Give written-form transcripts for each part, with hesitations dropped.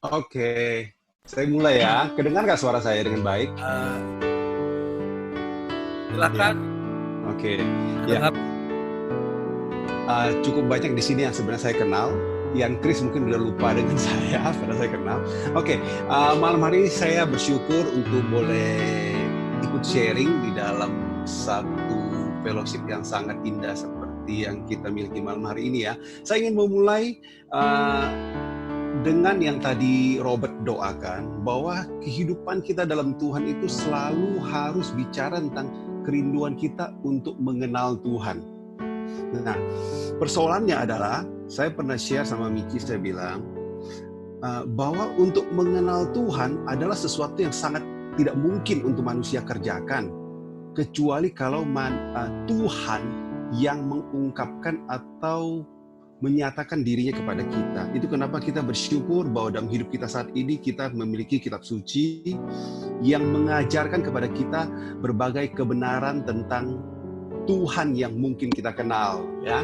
Oke, saya mulai ya. Kedengar nggak suara saya dengan baik? Eh, Ya, Silakan. oke. Ya, Dengar. cukup banyak di sini yang sebenarnya saya kenal. Yang Chris mungkin udah lupa dengan saya, karena saya kenal. Oke, malam hari ini saya bersyukur untuk boleh ikut sharing di dalam satu fellowship yang sangat indah seperti yang kita miliki malam hari ini ya. Saya ingin memulai uh, dengan yang tadi Robert doakan, bahwa kehidupan kita dalam Tuhan itu selalu harus bicara tentang kerinduan kita untuk mengenal Tuhan. Nah, persoalannya adalah, saya pernah share sama Miki, saya bilang, bahwa untuk mengenal Tuhan adalah sesuatu yang sangat tidak mungkin untuk manusia kerjakan, kecuali kalau Tuhan yang mengungkapkan atau menyatakan dirinya kepada kita. Itu kenapa kita bersyukur bahwa dalam hidup kita saat ini kita memiliki kitab suci yang mengajarkan kepada kita berbagai kebenaran tentang Tuhan yang mungkin kita kenal, ya.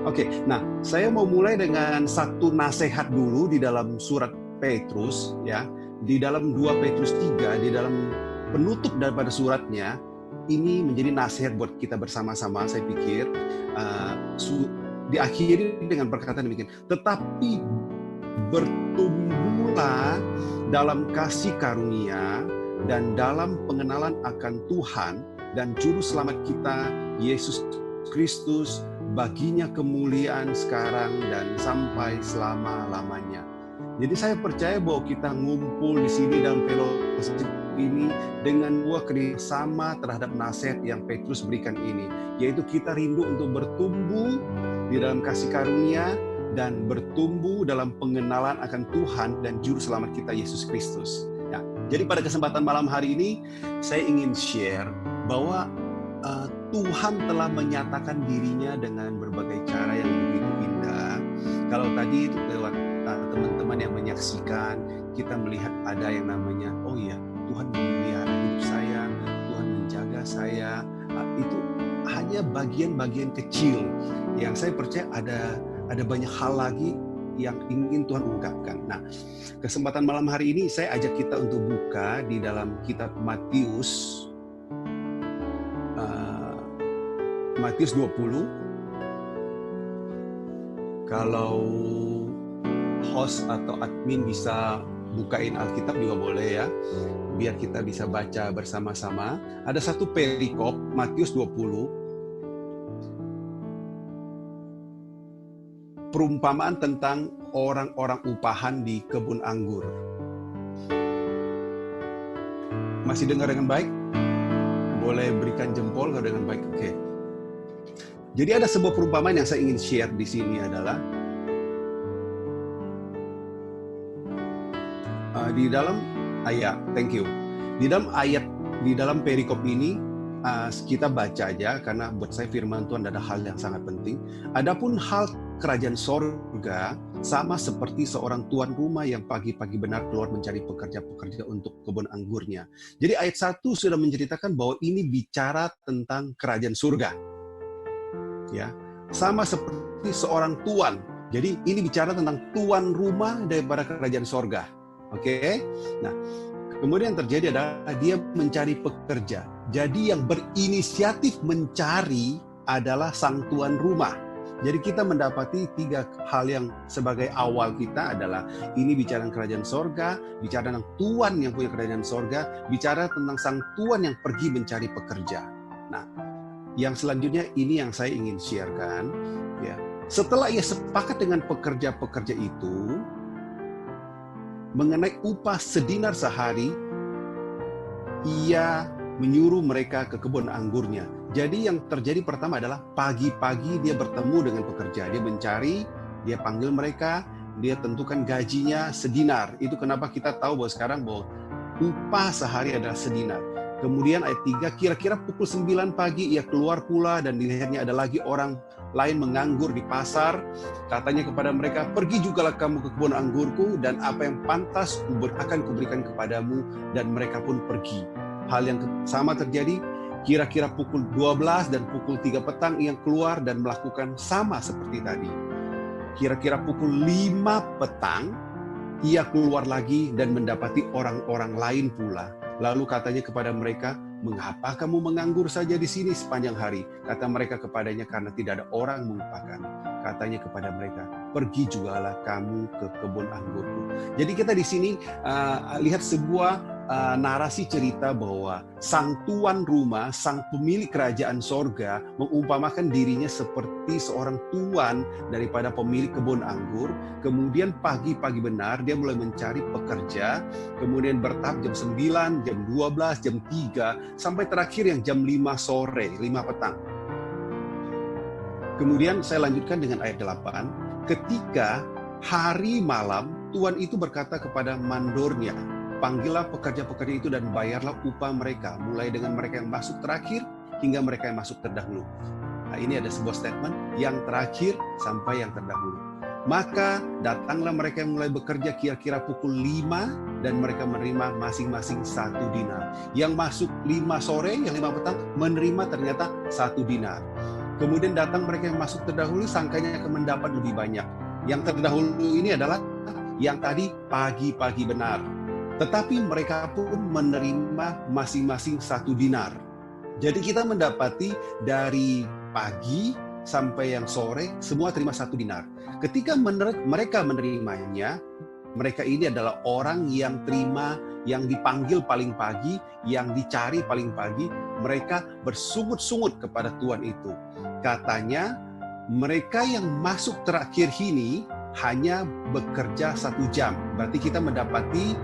Oke, nah saya mau mulai dengan satu nasihat dulu di dalam surat Petrus, ya. Di dalam 2 Petrus 3, di dalam penutup daripada suratnya, ini menjadi nasihat buat kita bersama-sama, saya pikir. Uh, Diakhiri dengan perkataan demikian, tetapi bertumbuhlah dalam kasih karunia dan dalam pengenalan akan Tuhan dan Juru Selamat kita, Yesus Kristus, baginya kemuliaan sekarang dan sampai selama-lamanya. Jadi saya percaya bahwa kita ngumpul di sini dalam fellowship ini dengan dua kerjasama terhadap nasihat yang Petrus berikan ini, yaitu kita rindu untuk bertumbuh di dalam kasih karunia dan bertumbuh dalam pengenalan akan Tuhan dan Juru Selamat kita Yesus Kristus. Ya, jadi pada kesempatan malam hari ini saya ingin share bahwa Tuhan telah menyatakan dirinya dengan berbagai cara yang begitu indah. Kalau tadi itu lewat teman-teman yang menyaksikan, kita melihat ada yang namanya, oh ya, Tuhan memelihara hidup saya, Tuhan menjaga saya. Itu hanya bagian-bagian kecil yang saya percaya ada banyak hal lagi yang ingin Tuhan ungkapkan. Nah, kesempatan malam hari ini saya ajak kita untuk buka di dalam kitab Matius, Matius 20. Kalau host atau admin bisa bukain Alkitab juga boleh ya, biar kita bisa baca bersama-sama. Ada satu perikop, Matius 20, perumpamaan tentang orang-orang upahan di kebun anggur. Masih dengar dengan baik? Boleh berikan jempol kalau dengan baik. Oke. Jadi ada sebuah perumpamaan yang saya ingin share di sini adalah di dalam ayat, thank you. Di dalam perikop ini kita baca aja karena buat saya firman Tuhan ada hal yang sangat penting. Adapun hal kerajaan sorga sama seperti seorang tuan rumah yang pagi-pagi benar keluar mencari pekerja-pekerja untuk kebun anggurnya. Jadi ayat 1 sudah menceritakan bahwa ini bicara tentang kerajaan surga. Ya, sama seperti seorang tuan. Jadi ini bicara tentang tuan rumah daripada kerajaan sorga. Oke? Nah, kemudian yang terjadi adalah dia mencari pekerja. Jadi yang berinisiatif mencari adalah sang tuan rumah. Jadi kita mendapati 3 hal yang sebagai awal kita adalah ini bicara tentang kerajaan sorga, bicara tentang tuan yang punya kerajaan sorga, bicara tentang sang tuan yang pergi mencari pekerja. Nah, yang selanjutnya ini yang saya ingin sharekan. Ya. Setelah ia sepakat dengan pekerja-pekerja itu mengenai upah sedinar sehari, ia menyuruh mereka ke kebun anggurnya. Jadi yang terjadi pertama adalah pagi-pagi dia bertemu dengan pekerja. Dia mencari, dia panggil mereka, dia tentukan gajinya sedinar. Itu kenapa kita tahu bahwa sekarang bahwa upah sehari adalah sedinar. Kemudian ayat 3, kira-kira pukul 9 pagi ia keluar pula dan dilihatnya ada lagi orang lain menganggur di pasar. Katanya kepada mereka, pergi jugalah kamu ke kebun anggurku dan apa yang pantas akan kuberikan kepadamu, dan mereka pun pergi. Hal yang sama terjadi, kira-kira pukul 12 dan pukul 3 petang ia keluar dan melakukan sama seperti tadi. Kira-kira pukul 5 petang Ia keluar lagi dan mendapati orang-orang lain pula. Lalu katanya kepada mereka, "Mengapa kamu menganggur saja di sini sepanjang hari?" Kata mereka kepadanya, "Karena tidak ada orang mengupakan." Katanya kepada mereka, "Pergi jugalah kamu ke kebun anggurku." Jadi kita di sini lihat sebuah narasi cerita bahwa sang tuan rumah, sang pemilik kerajaan sorga mengumpamakan dirinya seperti seorang tuan daripada pemilik kebun anggur. Kemudian pagi-pagi benar dia mulai mencari pekerja, kemudian bertahap jam 9, jam 12, jam 3, sampai terakhir yang jam 5 sore, 5 petang. Kemudian saya lanjutkan dengan ayat 8. Ketika hari malam, tuan itu berkata kepada mandornya, "Panggillah pekerja-pekerja itu dan bayarlah upah mereka, mulai dengan mereka yang masuk terakhir hingga mereka yang masuk terdahulu." Nah, ini ada sebuah statement, yang terakhir sampai yang terdahulu. Maka datanglah mereka yang mulai bekerja kira-kira pukul 5 dan mereka menerima masing-masing 1 dinar. Yang masuk 5 sore, yang 5 petang, menerima ternyata 1 dinar. Kemudian datang mereka yang masuk terdahulu, sangkanya akan mendapat lebih banyak. Yang terdahulu ini adalah yang tadi pagi-pagi benar. Tetapi mereka pun menerima masing-masing 1 dinar. Jadi kita mendapati dari pagi sampai yang sore, semua terima 1 dinar. Ketika mereka menerimanya, mereka ini adalah orang yang terima, yang dipanggil paling pagi, yang dicari paling pagi. Mereka bersungut-sungut kepada Tuhan itu. Katanya, mereka yang masuk terakhir ini hanya bekerja 1 jam. Berarti kita mendapati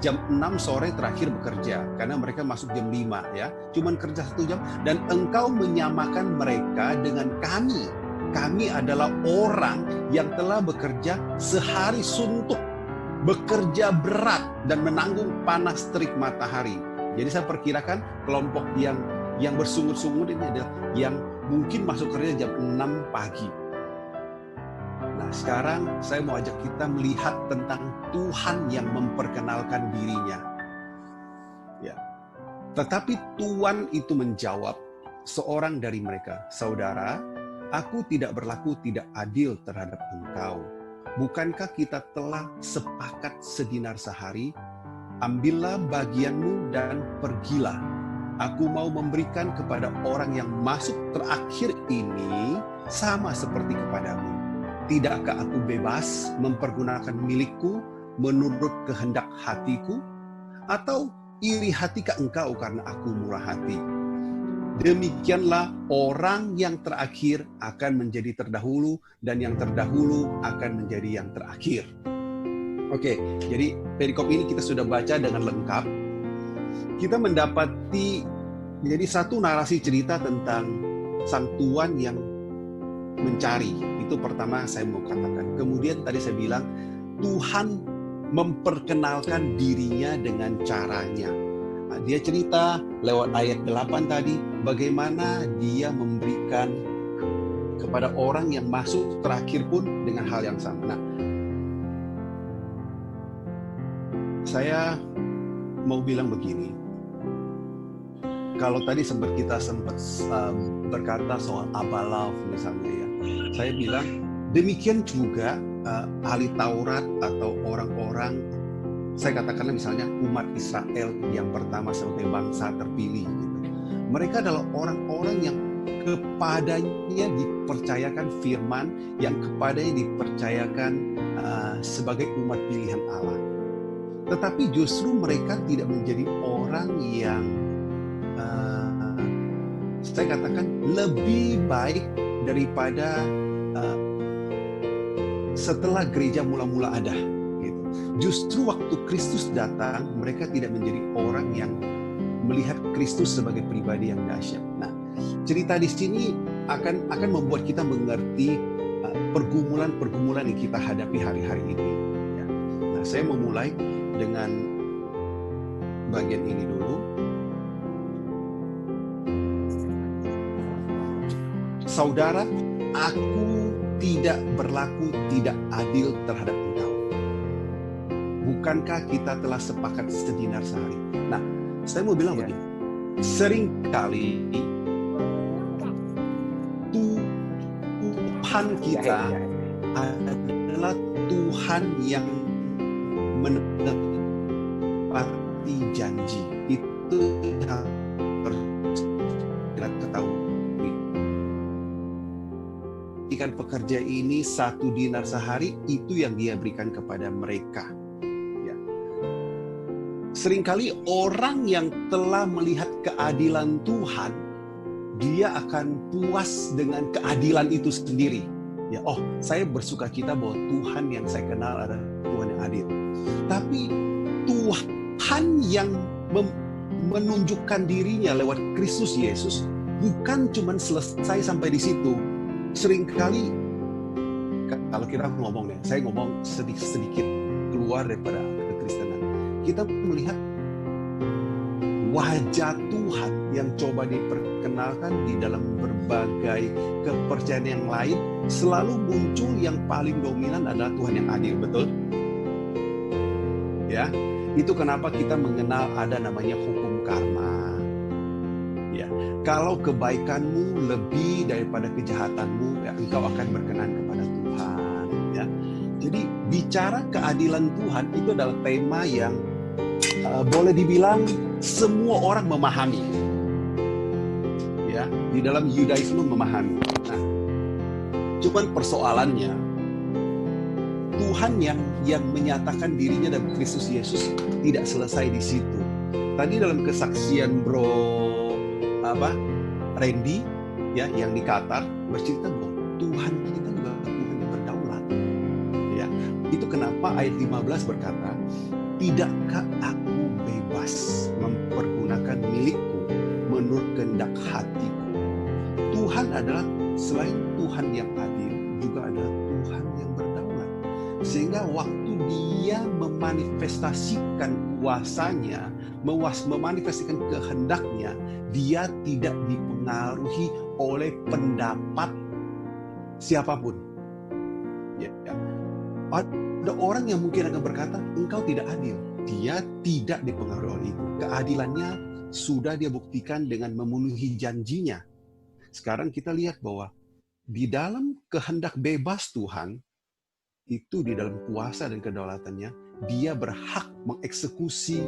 jam 6 sore terakhir bekerja, karena mereka masuk jam 5 ya. Cuman kerja 1 jam, dan engkau menyamakan mereka dengan kami. Kami adalah orang yang telah bekerja sehari suntuk, bekerja berat dan menanggung panas terik matahari. Jadi saya perkirakan kelompok yang bersungut-sungut ini adalah yang mungkin masuk kerja jam 6 pagi. Nah, sekarang saya mau ajak kita melihat tentang Tuhan yang memperkenalkan dirinya. Ya. Tetapi Tuhan itu menjawab seorang dari mereka, "Saudara, aku tidak berlaku tidak adil terhadap engkau. Bukankah kita telah sepakat sedinar sehari? Ambillah bagianmu dan pergilah. Aku mau memberikan kepada orang yang masuk terakhir ini sama seperti kepadamu. Tidakkah aku bebas mempergunakan milikku menurut kehendak hatiku? Atau iri hatikah engkau karena aku murah hati?" Demikianlah orang yang terakhir akan menjadi terdahulu, dan yang terdahulu akan menjadi yang terakhir. Oke, jadi perikop ini kita sudah baca dengan lengkap. Kita mendapati jadi satu narasi cerita tentang sang tuan yang mencari. Itu pertama saya mau katakan. Kemudian tadi saya bilang Tuhan memperkenalkan dirinya dengan caranya. Nah, dia cerita lewat ayat 8 tadi bagaimana dia memberikan kepada orang yang masuk terakhir pun dengan hal yang sama. Nah, saya mau bilang begini. Kalau tadi kita sempat berkata soal Abba Love misalnya ya, saya bilang demikian juga ahli Taurat atau orang-orang, saya katakanlah misalnya umat Israel yang pertama sebagai bangsa terpilih gitu. Mereka adalah orang-orang yang kepadanya dipercayakan firman, yang kepadanya dipercayakan sebagai umat pilihan Allah. Tetapi justru mereka tidak menjadi orang yang saya katakan lebih baik daripada setelah gereja mula-mula ada. Gitu. Justru waktu Kristus datang, mereka tidak menjadi orang yang melihat Kristus sebagai pribadi yang dahsyat. Nah, cerita di sini akan membuat kita mengerti pergumulan-pergumulan yang kita hadapi hari-hari ini. Ya. Nah, saya mau mulai dengan bagian ini dulu. Saudara, aku tidak berlaku tidak adil terhadap engkau. Bukankah kita telah sepakat sedinar sehari? Nah, saya mau bilang begini. Seringkali Tuhan kita adalah Tuhan yang menepati janji. Itu yang harus kita ketahui. Ikan pekerja ini 1 dinar sehari, itu yang dia berikan kepada mereka. Ya. Seringkali orang yang telah melihat keadilan Tuhan, dia akan puas dengan keadilan itu sendiri. Ya, oh, saya bersukacita bahwa Tuhan yang saya kenal adalah Tuhan yang adil. Tapi Tuhan yang menunjukkan dirinya lewat Kristus Yesus bukan cuma selesai sampai di situ. Seringkali kalau kita ngomong nih, saya ngomong sedikit keluar daripada kekristenan. Kita melihat wajah Tuhan yang coba diperkenalkan di dalam berbagai kepercayaan yang lain, selalu muncul yang paling dominan adalah Tuhan yang adil, betul? Ya, itu kenapa kita mengenal ada namanya hukum karma. Ya, kalau kebaikanmu lebih daripada kejahatanmu, ya, engkau akan berkenan kepada Tuhan. Ya, jadi bicara keadilan Tuhan itu adalah tema yang boleh dibilang semua orang memahami. Ya, di dalam Yudaisme memahami. Nah, cuman persoalannya Tuhan yang menyatakan dirinya dalam Kristus Yesus tidak selesai di situ. Tadi dalam kesaksian Randy ya yang di Qatar bercerita bahwa Tuhan kita juga Tuhan yang berdaulat. Ya, itu kenapa ayat 15 berkata, "Tidakkah aku bebas mempergunakan milikku menurut kehendak hatiku?" Tuhan adalah selain Tuhan yang adil, juga adalah Tuhan yang berdaulat. Sehingga waktu dia memanifestasikan kuasanya, memanifestasikan kehendaknya, dia tidak dipengaruhi oleh pendapat siapapun. Ya. Ada orang yang mungkin akan berkata, engkau tidak adil. Dia tidak dipengaruhi oleh itu. Keadilannya sudah dia buktikan dengan memenuhi janjinya. Sekarang kita lihat bahwa di dalam kehendak bebas Tuhan, itu di dalam kuasa dan kedaulatannya, dia berhak mengeksekusi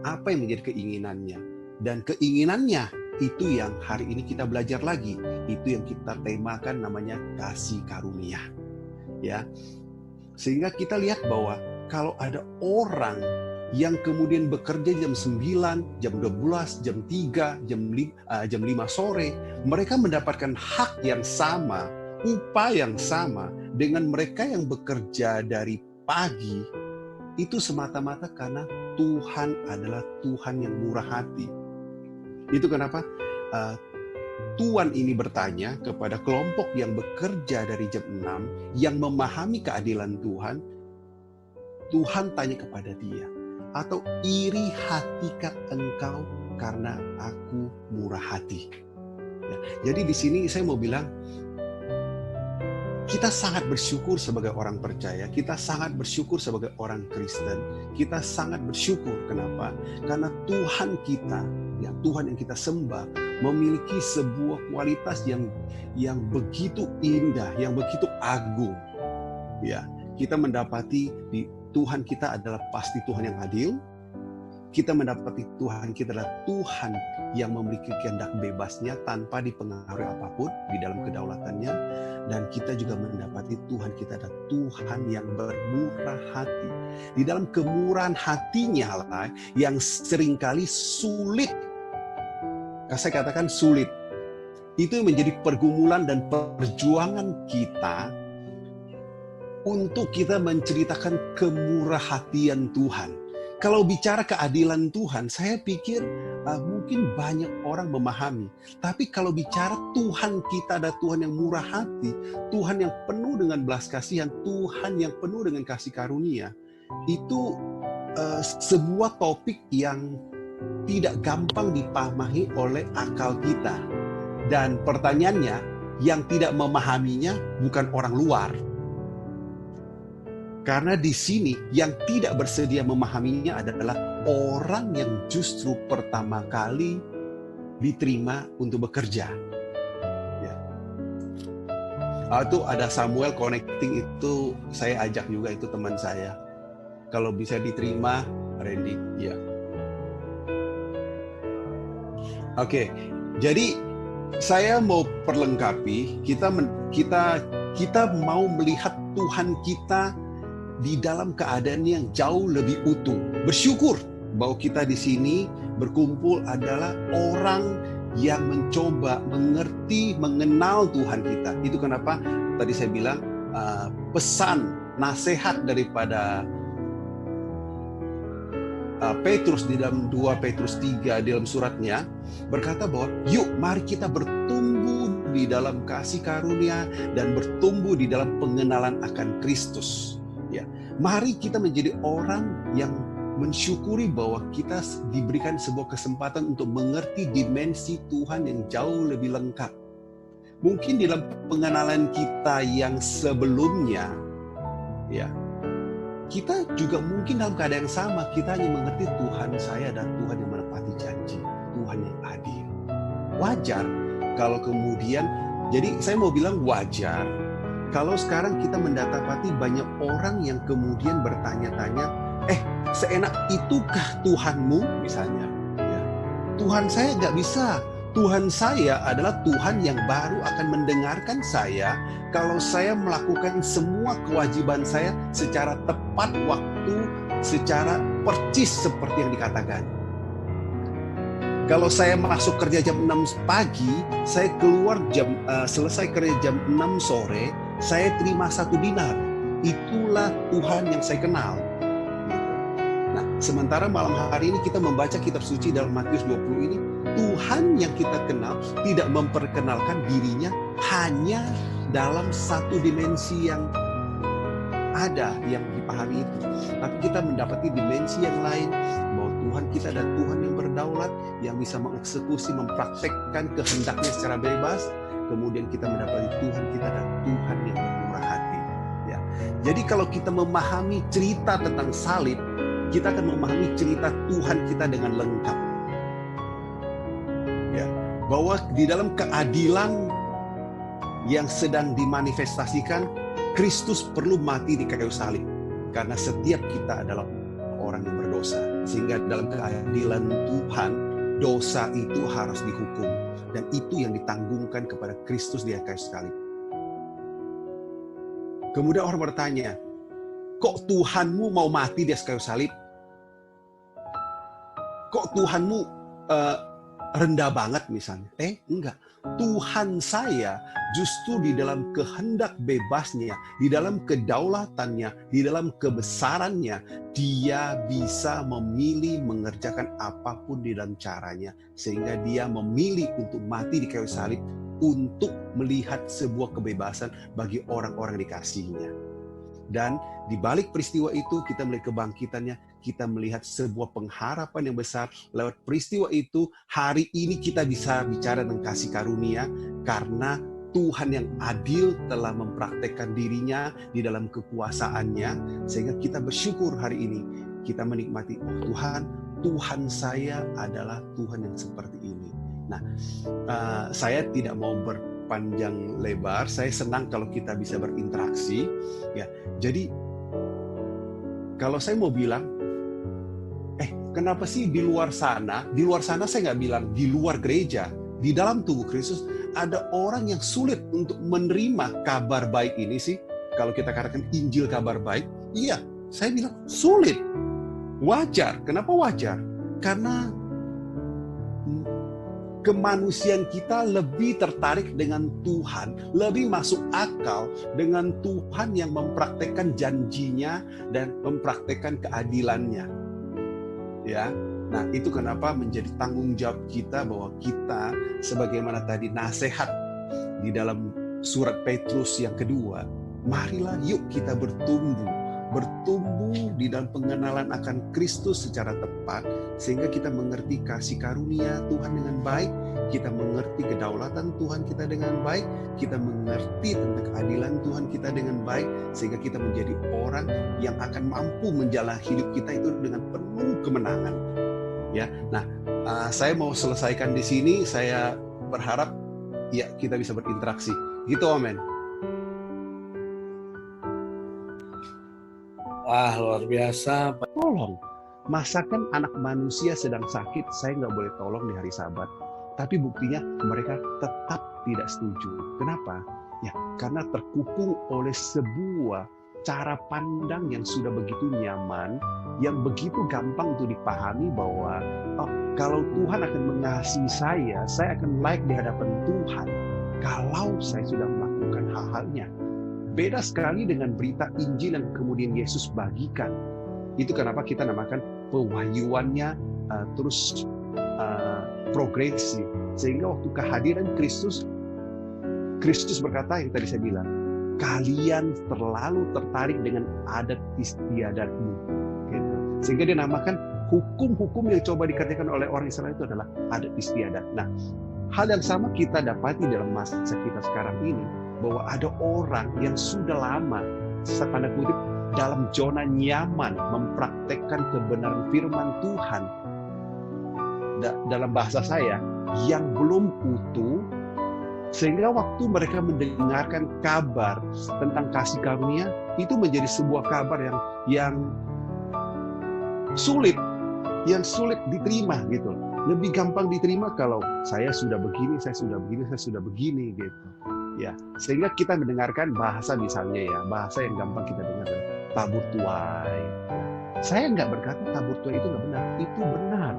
apa yang menjadi keinginannya. Dan keinginannya itu yang hari ini kita belajar lagi. Itu yang kita temakan namanya kasih karunia. Ya. Sehingga kita lihat bahwa kalau ada orang yang kemudian bekerja jam 9, jam 12, jam 3, jam 5 sore, mereka mendapatkan hak yang sama, upah yang sama dengan mereka yang bekerja dari pagi, itu semata-mata karena Tuhan adalah Tuhan yang murah hati. Itu kenapa Tuhan ini bertanya kepada kelompok yang bekerja dari jam 6, yang memahami keadilan Tuhan, Tuhan tanya kepada dia, atau iri hatikah engkau karena aku murah hati? Ya, jadi di sini saya mau bilang, kita sangat bersyukur sebagai orang percaya, kita sangat bersyukur sebagai orang Kristen, kita sangat bersyukur. Kenapa? Karena Tuhan kita, ya Tuhan yang kita sembah, memiliki sebuah kualitas yang begitu indah, yang begitu agung. Ya, kita mendapati di Tuhan kita adalah pasti Tuhan yang adil. Kita mendapati Tuhan kita adalah Tuhan yang memiliki kehendak bebasnya tanpa dipengaruhi apapun di dalam kedaulatannya. Dan kita juga mendapati Tuhan kita adalah Tuhan yang bermurah hati. Di dalam kemurahan hatinya lah yang seringkali sulit. Saya katakan sulit. Itu menjadi pergumulan dan perjuangan kita untuk kita menceritakan kemurahhatian Tuhan. Kalau bicara keadilan Tuhan, saya pikir mungkin banyak orang memahami. Tapi kalau bicara Tuhan kita adalah Tuhan yang murah hati, Tuhan yang penuh dengan belas kasihan, Tuhan yang penuh dengan kasih karunia, itu sebuah topik yang tidak gampang dipahami oleh akal kita. Dan pertanyaannya, yang tidak memahaminya bukan orang luar. Karena di sini yang tidak bersedia memahaminya adalah orang yang justru pertama kali diterima untuk bekerja. Ya. Itu ada Samuel Connecting, itu saya ajak juga, itu teman saya. Kalau bisa diterima, Randy. Ya. Oke, jadi saya mau perlengkapi, kita mau melihat Tuhan kita di dalam keadaan yang jauh lebih utuh. Bersyukur bahwa kita di sini berkumpul adalah orang yang mencoba mengerti, mengenal Tuhan kita. Itu kenapa tadi saya bilang pesan, nasihat daripada Petrus di dalam 2 Petrus 3 di dalam suratnya berkata bahwa yuk mari kita bertumbuh di dalam kasih karunia dan bertumbuh di dalam pengenalan akan Kristus. Ya, mari kita menjadi orang yang mensyukuri bahwa kita diberikan sebuah kesempatan untuk mengerti dimensi Tuhan yang jauh lebih lengkap. Mungkin di dalam pengenalan kita yang sebelumnya, ya, kita juga mungkin dalam keadaan yang sama, kita hanya mengerti Tuhan saya dan Tuhan yang menepati janji, Tuhan yang adil. Wajar kalau kemudian, jadi saya mau bilang wajar, kalau sekarang kita mendapati banyak orang yang kemudian bertanya-tanya, seenak itukah Tuhanmu misalnya? Ya. Tuhan saya nggak bisa. Tuhan saya adalah Tuhan yang baru akan mendengarkan saya kalau saya melakukan semua kewajiban saya secara tepat waktu, secara percis seperti yang dikatakan. Kalau saya masuk kerja jam 6 pagi, saya keluar selesai kerja jam 6 sore, saya terima 1 dinar. Itulah Tuhan yang saya kenal. Nah, sementara malam hari ini kita membaca kitab suci dalam Matius 20 ini, Tuhan yang kita kenal tidak memperkenalkan dirinya hanya dalam satu dimensi yang ada, yang dipahami itu. Tapi kita mendapati dimensi yang lain, bahwa Tuhan kita adalah Tuhan yang berdaulat, yang bisa mengeksekusi, mempraktekkan kehendaknya secara bebas. Kemudian kita mendapati Tuhan kita adalah Tuhan yang bermurah hati. Ya. Jadi kalau kita memahami cerita tentang salib, kita akan memahami cerita Tuhan kita dengan lengkap. Ya, bahwa di dalam keadilan yang sedang dimanifestasikan, Kristus perlu mati di kayu salib karena setiap kita adalah orang yang berdosa, sehingga dalam keadilan Tuhan dosa itu harus dihukum, dan itu yang ditanggungkan kepada Kristus di kayu salib. Kemudian orang bertanya, kok Tuhanmu mau mati di kayu salib? Kok Tuhanmu rendah banget misalnya? Enggak. Tuhan saya justru di dalam kehendak bebasnya, di dalam kedaulatannya, di dalam kebesarannya, dia bisa memilih mengerjakan apapun di dalam caranya, sehingga dia memilih untuk mati di kayu salib untuk melihat sebuah kebebasan bagi orang-orang dikasihinya. Dan di balik peristiwa itu kita melihat kebangkitannya, kita melihat sebuah pengharapan yang besar. Lewat peristiwa itu, hari ini kita bisa bicara tentang kasih karunia karena Tuhan yang adil telah mempraktekkan dirinya di dalam kekuasaannya, sehingga kita bersyukur hari ini. Kita menikmati, Tuhan saya adalah Tuhan yang seperti ini. Nah, saya tidak mau berpanjang lebar, saya senang kalau kita bisa berinteraksi. Ya, jadi kalau saya mau bilang, kenapa sih di luar sana saya nggak bilang di luar gereja, di dalam tubuh Kristus ada orang yang sulit untuk menerima kabar baik ini sih. Kalau kita katakan Injil kabar baik, iya, saya bilang sulit. Wajar. Kenapa wajar? Karena kemanusiaan kita lebih tertarik dengan Tuhan, lebih masuk akal dengan Tuhan yang mempraktekkan janjinya dan mempraktekkan keadilannya. Ya, nah itu kenapa menjadi tanggung jawab kita bahwa kita, sebagaimana tadi nasihat di dalam surat Petrus yang kedua, marilah yuk kita bertumbuh di dalam pengenalan akan Kristus secara tepat, sehingga kita mengerti kasih karunia Tuhan dengan baik, kita mengerti kedaulatan Tuhan kita dengan baik, kita mengerti tentang keadilan Tuhan kita dengan baik, sehingga kita menjadi orang yang akan mampu menjalani hidup kita itu dengan penuh kemenangan. Ya, nah saya mau selesaikan di sini. Saya berharap ya kita bisa berinteraksi. Gitu, amen. Wah, luar biasa. Tolong, masakan anak manusia sedang sakit, saya nggak boleh tolong di hari Sabat. Tapi buktinya mereka tetap tidak setuju. Kenapa? Ya, karena terkukung oleh sebuah cara pandang yang sudah begitu nyaman, yang begitu gampang untuk dipahami bahwa oh, kalau Tuhan akan mengasihi saya akan layak di hadapan Tuhan kalau saya sudah melakukan hal-halnya. Beda sekali dengan berita Injil yang kemudian Yesus bagikan. Itu kenapa kita namakan pewahyuannya terus progresif. Sehingga waktu kehadiran Kristus, Kristus berkata yang tadi saya bilang, kalian terlalu tertarik dengan adat istiadatmu. Gitu. Sehingga dia namakan hukum-hukum yang coba dikerjakan oleh orang Israel itu adalah adat istiadat. Nah, hal yang sama kita dapati dalam masa kita sekarang ini, bahwa ada orang yang sudah lama, tanda kutip, dalam zona nyaman mempraktekkan kebenaran firman Tuhan. Dalam bahasa saya, yang belum utuh, sehingga waktu mereka mendengarkan kabar tentang kasih karunia, itu menjadi sebuah kabar yang sulit diterima gitu. Lebih gampang diterima kalau saya sudah begini, saya sudah begini gitu. Ya, sehingga kita mendengarkan bahasa misalnya ya, bahasa yang gampang kita dengar, tabur tuai. Saya nggak berkata tabur tuai itu nggak benar, itu benar.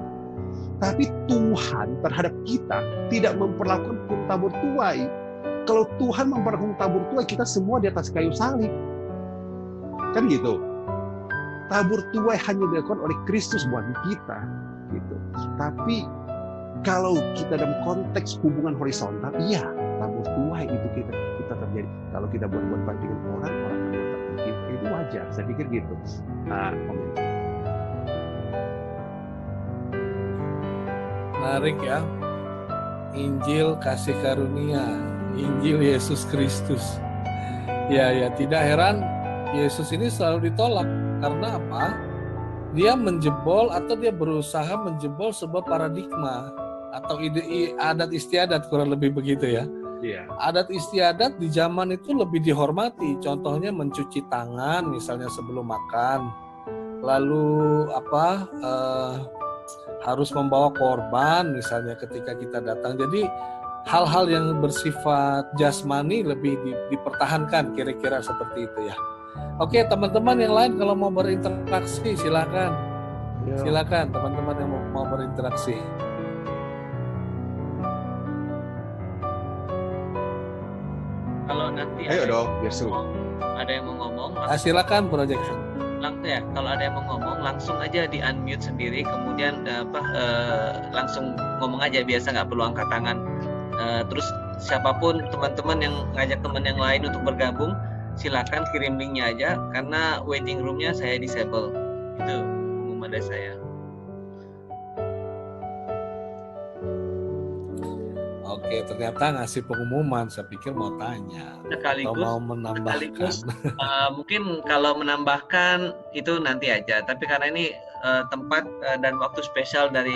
Tapi Tuhan terhadap kita tidak memperlakukan hukum tabur tuai. Kalau Tuhan memperlakukan tabur tuai, kita semua di atas kayu salib. Kan gitu. Tabur tuai hanya dilakukan oleh Kristus buat kita. Gitu. Tapi kalau kita dalam konteks hubungan horizontal, iya, tabur tuai itu kita terjadi. Kalau kita buat baik dengan orang akan buat kita, itu wajar. Saya pikir gitu. Menarik ya. Injil kasih karunia, Injil Yesus Kristus. Ya, tidak heran Yesus ini selalu ditolak. Karena apa? Dia menjebol atau dia berusaha menjebol sebuah paradigma atau adat istiadat, kurang lebih begitu ya. Yeah. Adat istiadat di zaman itu lebih dihormati. Contohnya mencuci tangan misalnya sebelum makan. Lalu harus membawa korban misalnya ketika kita datang. Jadi hal-hal yang bersifat jasmani lebih dipertahankan, kira-kira seperti itu ya. Oke, teman-teman yang lain kalau mau berinteraksi silakan. Silakan teman-teman yang mau berinteraksi. Kalau nanti ada yang mau ngomong, silakan Project. Ya, kalau ada yang mau ngomong langsung aja di unmute sendiri, kemudian langsung ngomong aja, biasa nggak perlu angkat tangan. Terus siapapun teman-teman yang ngajak teman yang lain untuk bergabung, silakan kirim linknya aja, karena waiting roomnya saya disable. Itu pengumuman dari saya. Oke, ternyata ngasih pengumuman. Saya pikir mau tanya atau mau menambahkan. Mungkin kalau menambahkan itu nanti aja. Tapi karena ini tempat dan waktu spesial dari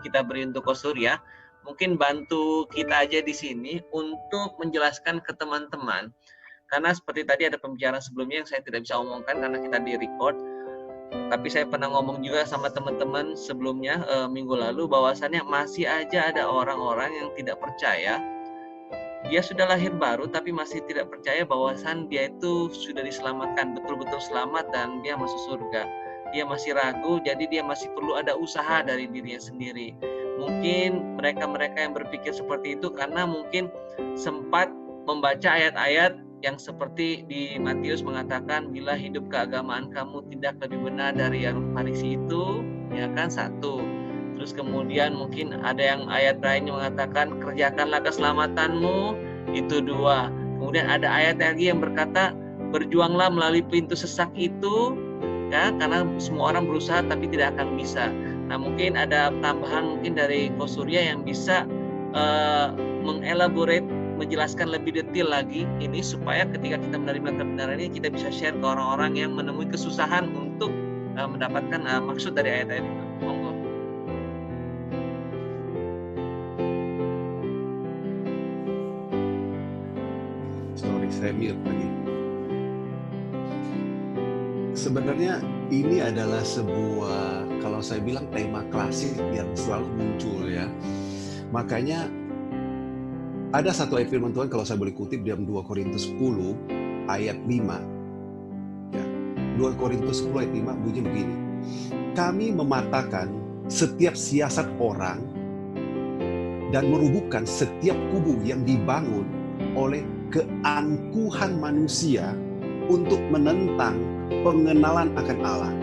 kita beri untuk Kosuria, mungkin bantu kita aja di sini untuk menjelaskan ke teman-teman. Karena seperti tadi ada pembicaraan sebelumnya yang saya tidak bisa omongkan karena kita di record. Tapi saya pernah ngomong juga sama teman-teman sebelumnya minggu lalu, bahwasannya masih aja ada orang-orang yang tidak percaya. Dia sudah lahir baru tapi masih tidak percaya bahwasan dia itu sudah diselamatkan, betul-betul selamat dan dia masuk surga. Dia masih ragu, jadi dia masih perlu ada usaha dari dirinya sendiri. Mungkin mereka-mereka yang berpikir seperti itu karena mungkin sempat membaca ayat-ayat yang seperti di Matius mengatakan, bila hidup keagamaan kamu tidak lebih benar dari yang Farisi itu, ya kan, satu. Terus kemudian mungkin ada yang ayat lain yang mengatakan kerjakanlah keselamatanmu, itu dua. Kemudian ada ayat lagi yang berkata berjuanglah melalui pintu sesak itu, ya, karena semua orang berusaha tapi tidak akan bisa. Nah, mungkin ada tambahan mungkin dari Kosuria yang bisa mengelaborate, menjelaskan lebih detail lagi ini, supaya ketika kita menerima kebenaran ini kita bisa share ke orang-orang yang menemui kesusahan untuk mendapatkan maksud dari ayat-ayat itu. Monggo. Sorry, saya mute lagi. sebenarnya ini adalah sebuah, kalau saya bilang, tema klasik yang selalu muncul ya. Makanya ada satu ayat firman Tuhan, kalau saya boleh kutip, dalam 2 Korintus 10 ayat 5. Ya, 2 Korintus 10 ayat 5 bunyi begini. Kami mematahkan setiap siasat orang dan merubuhkan setiap kubu yang dibangun oleh keangkuhan manusia untuk menentang pengenalan akan Allah.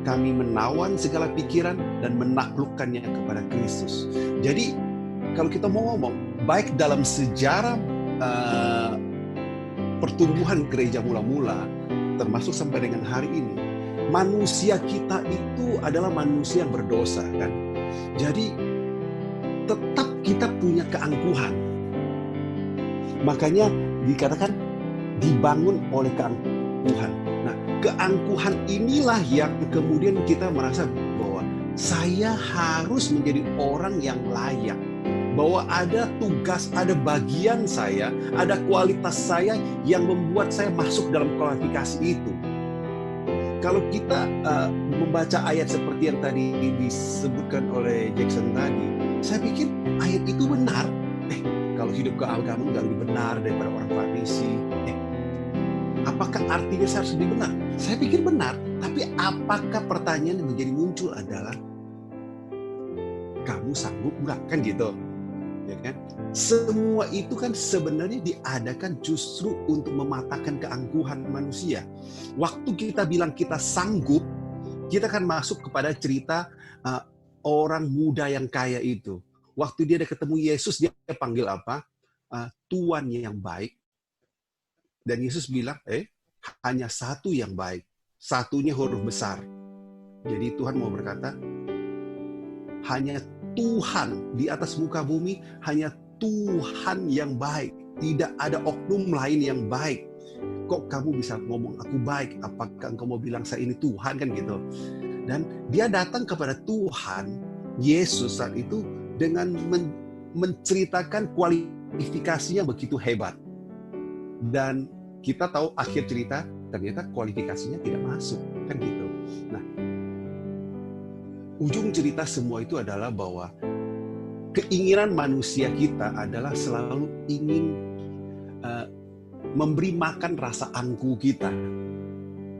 Kami menawan segala pikiran dan menaklukkannya kepada Kristus. Jadi kalau kita mau ngomong, baik dalam sejarah pertumbuhan gereja mula-mula, termasuk sampai dengan hari ini, manusia kita itu adalah manusia yang berdosa, kan? Jadi tetap kita punya keangkuhan. Makanya dikatakan dibangun oleh keangkuhan. Nah, keangkuhan inilah yang kemudian kita merasa bahwa saya harus menjadi orang yang layak. Bahwa ada tugas, ada bagian saya, ada kualitas saya yang membuat saya masuk dalam kualifikasi itu. Kalau kita membaca ayat seperti yang tadi disebutkan oleh Jackson tadi, saya pikir ayat itu benar. Kalau hidup keagamaan nggak lebih benar daripada orang Farisi. Apakah artinya saya harus lebih benar? Saya pikir benar. Tapi apakah pertanyaan yang menjadi muncul adalah, kamu sanggup nggak? Kan gitu. Ya kan? Semua itu kan sebenarnya diadakan justru untuk mematahkan keangkuhan manusia. Waktu kita bilang kita sanggup, kita kan masuk kepada cerita orang muda yang kaya itu. Waktu dia ketemu Yesus, dia panggil apa? Tuan yang baik. Dan Yesus bilang, hanya satu yang baik. Satunya huruf besar. Jadi Tuhan mau berkata, hanya Tuhan di atas muka bumi, hanya Tuhan yang baik. Tidak ada oknum lain yang baik. Kok kamu bisa ngomong aku baik? Apakah engkau mau bilang saya ini Tuhan, kan gitu? Dan dia datang kepada Tuhan Yesus saat itu dengan menceritakan kualifikasinya begitu hebat. Dan kita tahu akhir cerita, ternyata kualifikasinya tidak masuk, kan gitu. Nah, ujung cerita semua itu adalah bahwa keinginan manusia kita adalah selalu ingin memberi makan rasa angku kita.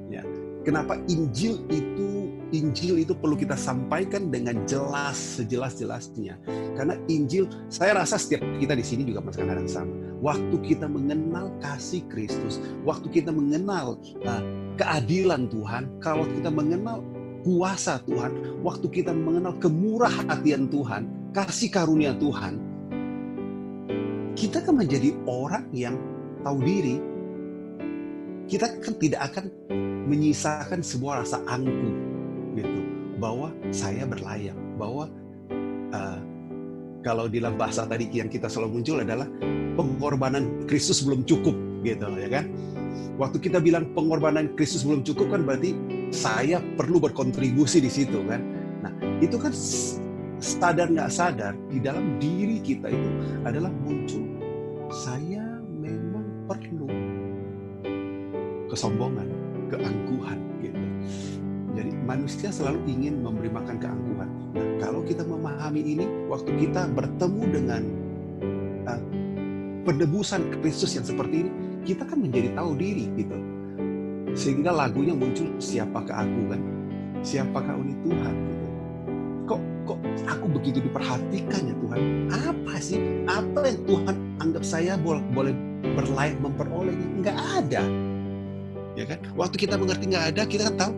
Ya. Kenapa Injil itu perlu kita sampaikan dengan jelas, sejelas-jelasnya. Karena Injil, saya rasa setiap kita di sini juga merasakan hal yang sama. Waktu kita mengenal kasih Kristus, waktu kita mengenal keadilan Tuhan, kalau kita mengenal kuasa Tuhan, waktu kita mengenal kemurahhatian Tuhan, kasih karunia Tuhan, kita kan menjadi orang yang tahu diri. Kita kan tidak akan menyisakan sebuah rasa angku, gitu, bahwa saya berlayak, bahwa kalau dalam bahasa tadi yang kita selalu muncul adalah pengorbanan Kristus belum cukup, gitu, ya kan? Waktu kita bilang pengorbanan Kristus belum cukup, kan berarti saya perlu berkontribusi di situ, kan? Nah, itu kan sadar nggak sadar di dalam diri kita itu adalah muncul, saya memang perlu kesombongan, keangkuhan, gitu. Jadi manusia selalu ingin memberi makan keangkuhan. Nah, kalau kita memahami ini, waktu kita bertemu dengan penebusan Kristus yang seperti ini, kita kan menjadi tahu diri, gitu. Sehingga lagunya muncul, siapakah aku, kan? Siapakah ini Tuhan, gitu. Kok aku begitu diperhatikan ya Tuhan? Apa sih? Apa yang Tuhan anggap saya boleh berlayak memperolehnya? Nggak ada. Ya kan? Waktu kita mengerti nggak ada, kita tahu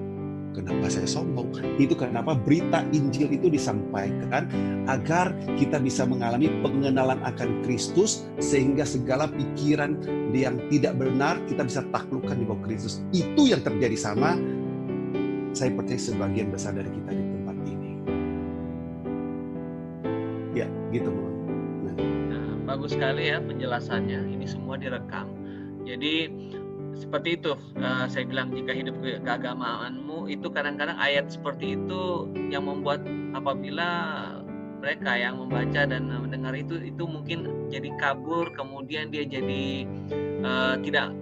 kenapa saya sombong. Itu kenapa berita Injil itu disampaikan agar kita bisa mengalami pengenalan akan Kristus, sehingga segala pikiran yang tidak benar kita bisa taklukkan di bawah Kristus. Itu yang terjadi sama, saya percaya, sebagian besar dari kita di tempat ini. Ya, gitu. Nah, bagus sekali ya penjelasannya. Ini semua direkam. Jadi seperti itu, saya bilang, jika hidup keagamaanmu itu kadang-kadang ayat seperti itu yang membuat apabila mereka yang membaca dan mendengar itu mungkin jadi kabur, kemudian dia jadi tidak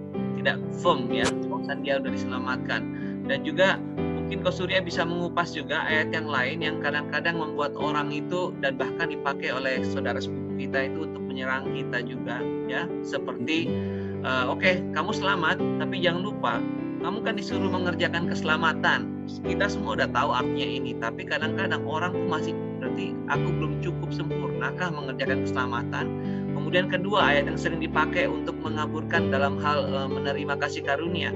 firm ya, bahkan dia sudah diselamatkan. Dan juga mungkin Ko Surya bisa mengupas juga ayat yang lain yang kadang-kadang membuat orang itu dan bahkan dipakai oleh saudara sepupu kita itu untuk menyerang kita juga, ya. Seperti oke, kamu selamat, tapi jangan lupa kamu kan disuruh mengerjakan keselamatan. Kita semua udah tahu artinya ini, tapi kadang-kadang orang tuh masih berarti aku belum cukup sempurnakah mengerjakan keselamatan. Kemudian kedua, ayat yang sering dipakai untuk mengaburkan dalam hal menerima kasih karunia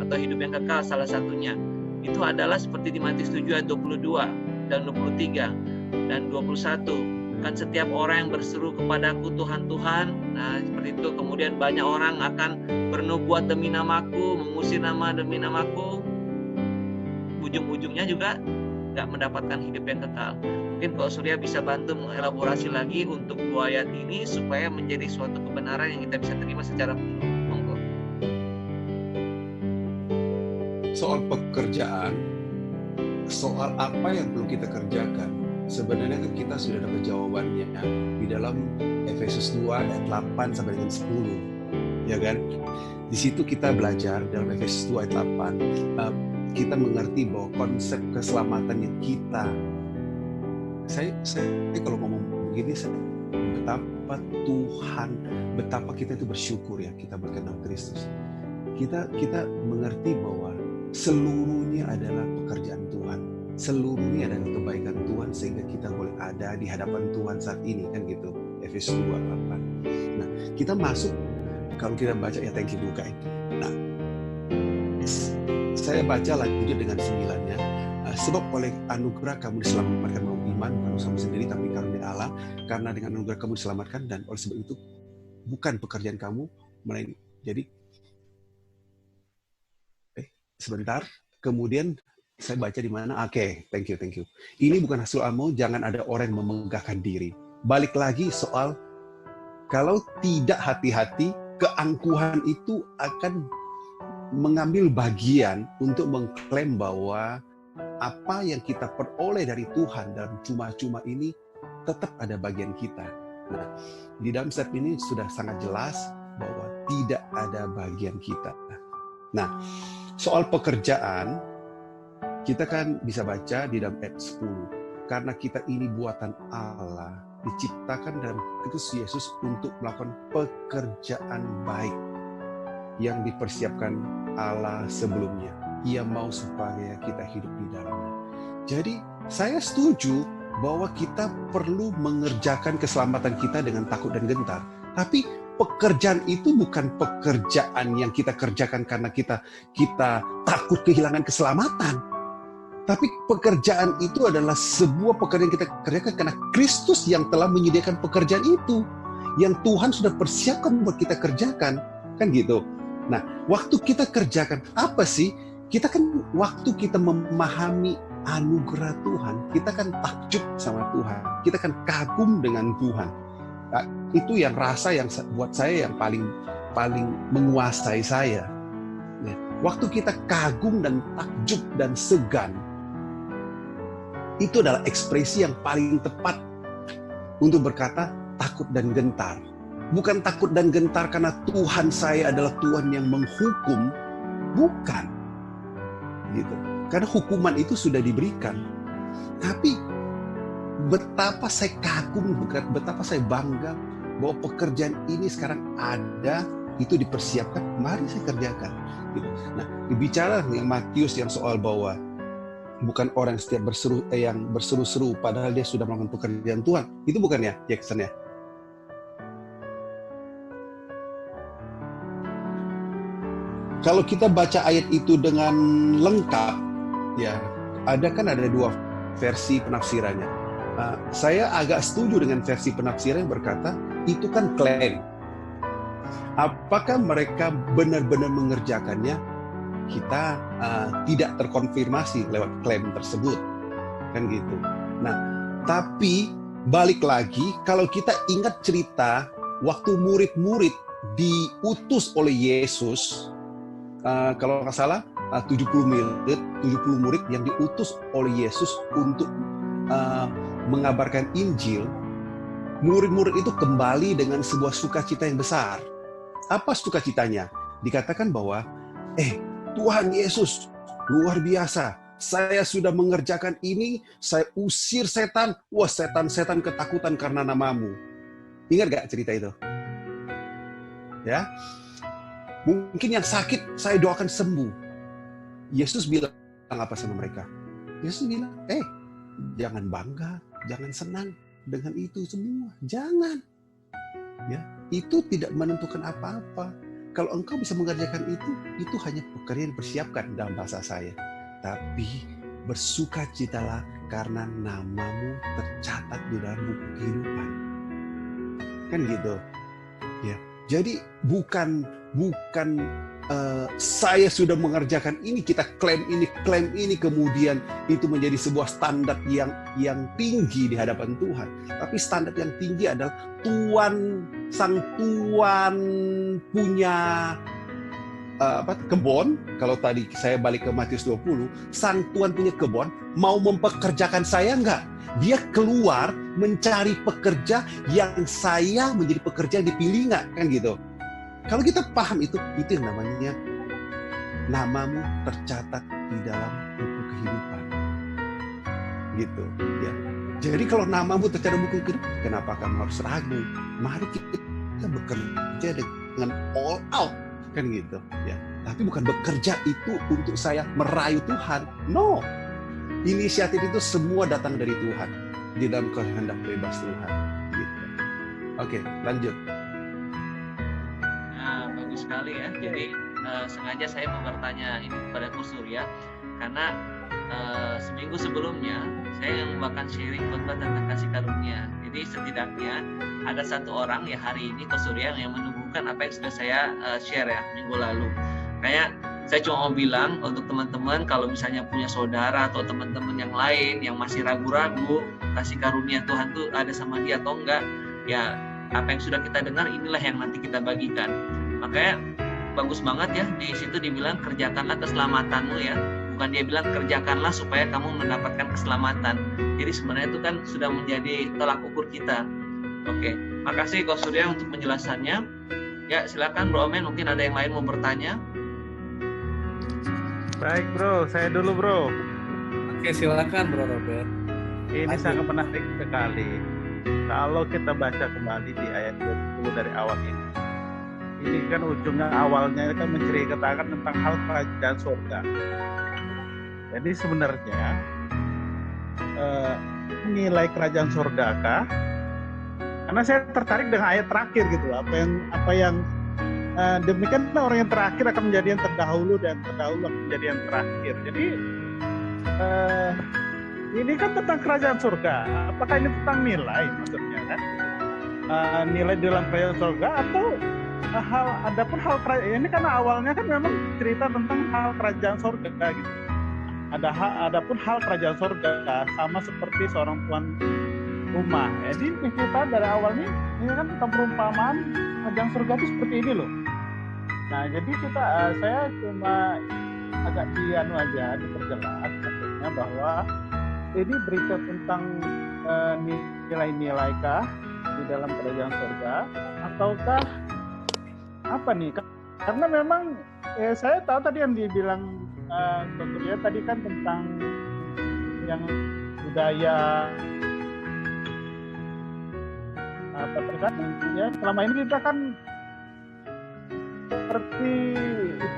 atau hidup yang kekal, salah satunya itu adalah seperti di Matius 7 ayat 22 dan 23 dan 21. Kan setiap orang yang berseru kepadaku Tuhan, Tuhan, nah seperti itu. Kemudian banyak orang akan bernubuat demi namaku, mengusir nama demi namaku, ujung-ujungnya juga nggak mendapatkan hidup yang kekal. Mungkin Pak Surya bisa bantu mengelaborasi lagi untuk dua ayat ini supaya menjadi suatu kebenaran yang kita bisa terima secara penuh. Monggo. Soal pekerjaan, soal apa yang perlu kita kerjakan, sebenarnya kan kita sudah dapat jawabannya di dalam Efesus 2 ayat 8 sampai dengan 10, ya kan? Di situ kita belajar dalam Efesus 2 ayat 8, kita mengerti bahwa konsep keselamatan yang saya kalau ngomong begini, betapa Tuhan, betapa kita itu bersyukur ya kita berkenan Kristus. Kita mengerti bahwa seluruhnya adalah pekerjaan Tuhan. Seluruhnya adalah kebaikan Tuhan sehingga kita boleh ada di hadapan Tuhan saat ini, kan gitu. Efesus 2:8. Nah, kita masuk, kalau kita baca ya, thank you Bukai. Nah, saya baca lanjut dengan 9-nya. Sebab oleh anugerah kamu diselamatkan melalui iman, bukan usahamu sendiri tapi karunia Allah. Karena dengan anugerah kamu diselamatkan, dan oleh sebab itu bukan pekerjaan kamu, melainkan jadi sebentar. Kemudian saya baca di mana? Oke, thank you. Ini bukan hasil amal, jangan ada orang yang memegahkan diri. Balik lagi soal, kalau tidak hati-hati, keangkuhan itu akan mengambil bagian untuk mengklaim bahwa apa yang kita peroleh dari Tuhan dalam cuma-cuma ini tetap ada bagian kita. Nah, di dalam step ini sudah sangat jelas bahwa tidak ada bagian kita. Nah, soal pekerjaan, kita kan bisa baca di dalam ayat 10. Karena kita ini buatan Allah, diciptakan dalam Kristus Yesus untuk melakukan pekerjaan baik yang dipersiapkan Allah sebelumnya. Ia mau supaya kita hidup di dalamnya. Jadi, saya setuju bahwa kita perlu mengerjakan keselamatan kita dengan takut dan gentar. Tapi pekerjaan itu bukan pekerjaan yang kita kerjakan karena kita takut kehilangan keselamatan. Tapi pekerjaan itu adalah sebuah pekerjaan yang kita kerjakan karena Kristus yang telah menyediakan pekerjaan itu. Yang Tuhan sudah persiapkan buat kita kerjakan. Kan gitu. Nah, waktu kita kerjakan, apa sih? Kita kan, waktu kita memahami anugerah Tuhan, kita kan takjub sama Tuhan. Kita kan kagum dengan Tuhan. Nah, itu yang rasa yang buat saya yang paling menguasai saya. Nah, waktu kita kagum dan takjub dan segan, itu adalah ekspresi yang paling tepat untuk berkata takut dan gentar. Bukan takut dan gentar karena Tuhan saya adalah Tuhan yang menghukum, bukan. Gitu. Karena hukuman itu sudah diberikan. Tapi betapa saya kagum, betapa saya bangga bahwa pekerjaan ini sekarang ada, itu dipersiapkan, mari saya kerjakan. Gitu. Nah, bicara yang Matius yang soal bahwa bukan orang setiap yang berseru-seru padahal dia sudah melakukan pekerjaan Tuhan. Itu bukan ya, Jackson ya? Kalau kita baca ayat itu dengan lengkap, ya ada dua versi penafsirannya. Saya agak setuju dengan versi penafsiran yang berkata itu kan klaim. Apakah mereka benar-benar mengerjakannya? Kita tidak terkonfirmasi lewat klaim tersebut, kan gitu. Nah, tapi balik lagi, kalau kita ingat cerita waktu murid-murid diutus oleh Yesus. Kalau nggak salah 70 murid yang diutus oleh Yesus untuk mengabarkan Injil. Murid-murid itu kembali dengan sebuah sukacita yang besar. Apa sukacitanya? Dikatakan bahwa Tuhan Yesus, luar biasa. Saya sudah mengerjakan ini, saya usir setan. Wah, setan-setan ketakutan karena namamu. Ingat gak cerita itu? Ya, mungkin yang sakit saya doakan sembuh. Yesus bilang apa sama mereka? Yesus bilang, jangan bangga, jangan senang dengan itu semua. Jangan. Ya, itu tidak menentukan apa-apa. Kalau engkau bisa mengerjakan itu hanya pekerjaan dipersiapkan dalam bahasa saya. Tapi bersukacitalah karena namamu tercatat di dalam buku kehidupan. Kan gitu. Ya. Jadi bukan saya sudah mengerjakan ini, kita klaim ini, kemudian itu menjadi sebuah standar yang tinggi di hadapan Tuhan. Tapi standar yang tinggi adalah sang Tuan punya kebon. Kalau tadi saya balik ke Matius 20, sang Tuan punya kebon, mau mempekerjakan saya enggak? Dia keluar mencari pekerja yang saya menjadi pekerja yang dipilih enggak? Kan gitu. Kalau kita paham itu yang namanya namamu tercatat di dalam buku kehidupan. Gitu, ya. Jadi kalau namamu tercatat di buku kehidupan, kenapa kamu harus ragu? Mari kita bekerja dengan all out, kan gitu, ya. Tapi bukan bekerja itu untuk saya merayu Tuhan. No. Inisiatif itu semua datang dari Tuhan di dalam kehendak bebas Tuhan. Gitu. Oke, lanjut. Bagus sekali ya. Jadi sengaja saya mau bertanya ini kepada Coach Surya karena seminggu sebelumnya saya membawakan sharing khotbah tentang kasih karunia. Jadi setidaknya ada satu orang ya hari ini Coach Surya yang menumbuhkan apa yang sudah saya share ya minggu lalu. Kayak saya cuma mau bilang untuk teman-teman kalau misalnya punya saudara atau teman-teman yang lain yang masih ragu-ragu kasih karunia Tuhan tuh ada sama dia atau enggak, ya apa yang sudah kita dengar inilah yang nanti kita bagikan. Makanya bagus banget ya di situ dibilang kerjakanlah keselamatanmu ya, bukan dia bilang kerjakanlah supaya kamu mendapatkan keselamatan. Jadi sebenarnya itu kan sudah menjadi tolak ukur kita. Oke, makasih Coach Surya untuk penjelasannya. Ya silakan Bro Omen, mungkin ada yang lain mau bertanya. Baik bro, saya dulu bro. Oke, silakan Bro Robert. Ini sangat menarik sekali. Kalau kita baca kembali di ayat 20 dari awal ini kan ujungnya awalnya kan menceritakan tentang hal kerajaan surga. Jadi sebenarnya nilai kerajaan surga kah? Karena saya tertarik dengan ayat terakhir gitu, apa yang demikian orang yang terakhir akan menjadi yang terdahulu dan terdahulu akan menjadi yang terakhir. Jadi ini kan tentang kerajaan surga. Apakah ini tentang nilai maksudnya kan? Nilai dalam kerajaan surga atau adapun hal kerajaan ini karena awalnya kan memang cerita tentang hal kerajaan surga gitu. Adapun hal kerajaan surga sama seperti seorang tuan rumah. Jadi kita dari awalnya ini kan tentang perumpamaan kerajaan surga itu seperti ini loh. Nah jadi saya cuma agak diperjelas maksudnya bahwa ini berita tentang nilai-nilai kah di dalam kerajaan surga ataukah apa nih? Karena memang saya tahu tadi yang dibilang Dr. tadi kan tentang yang budaya kan ya selama ini kita kan seperti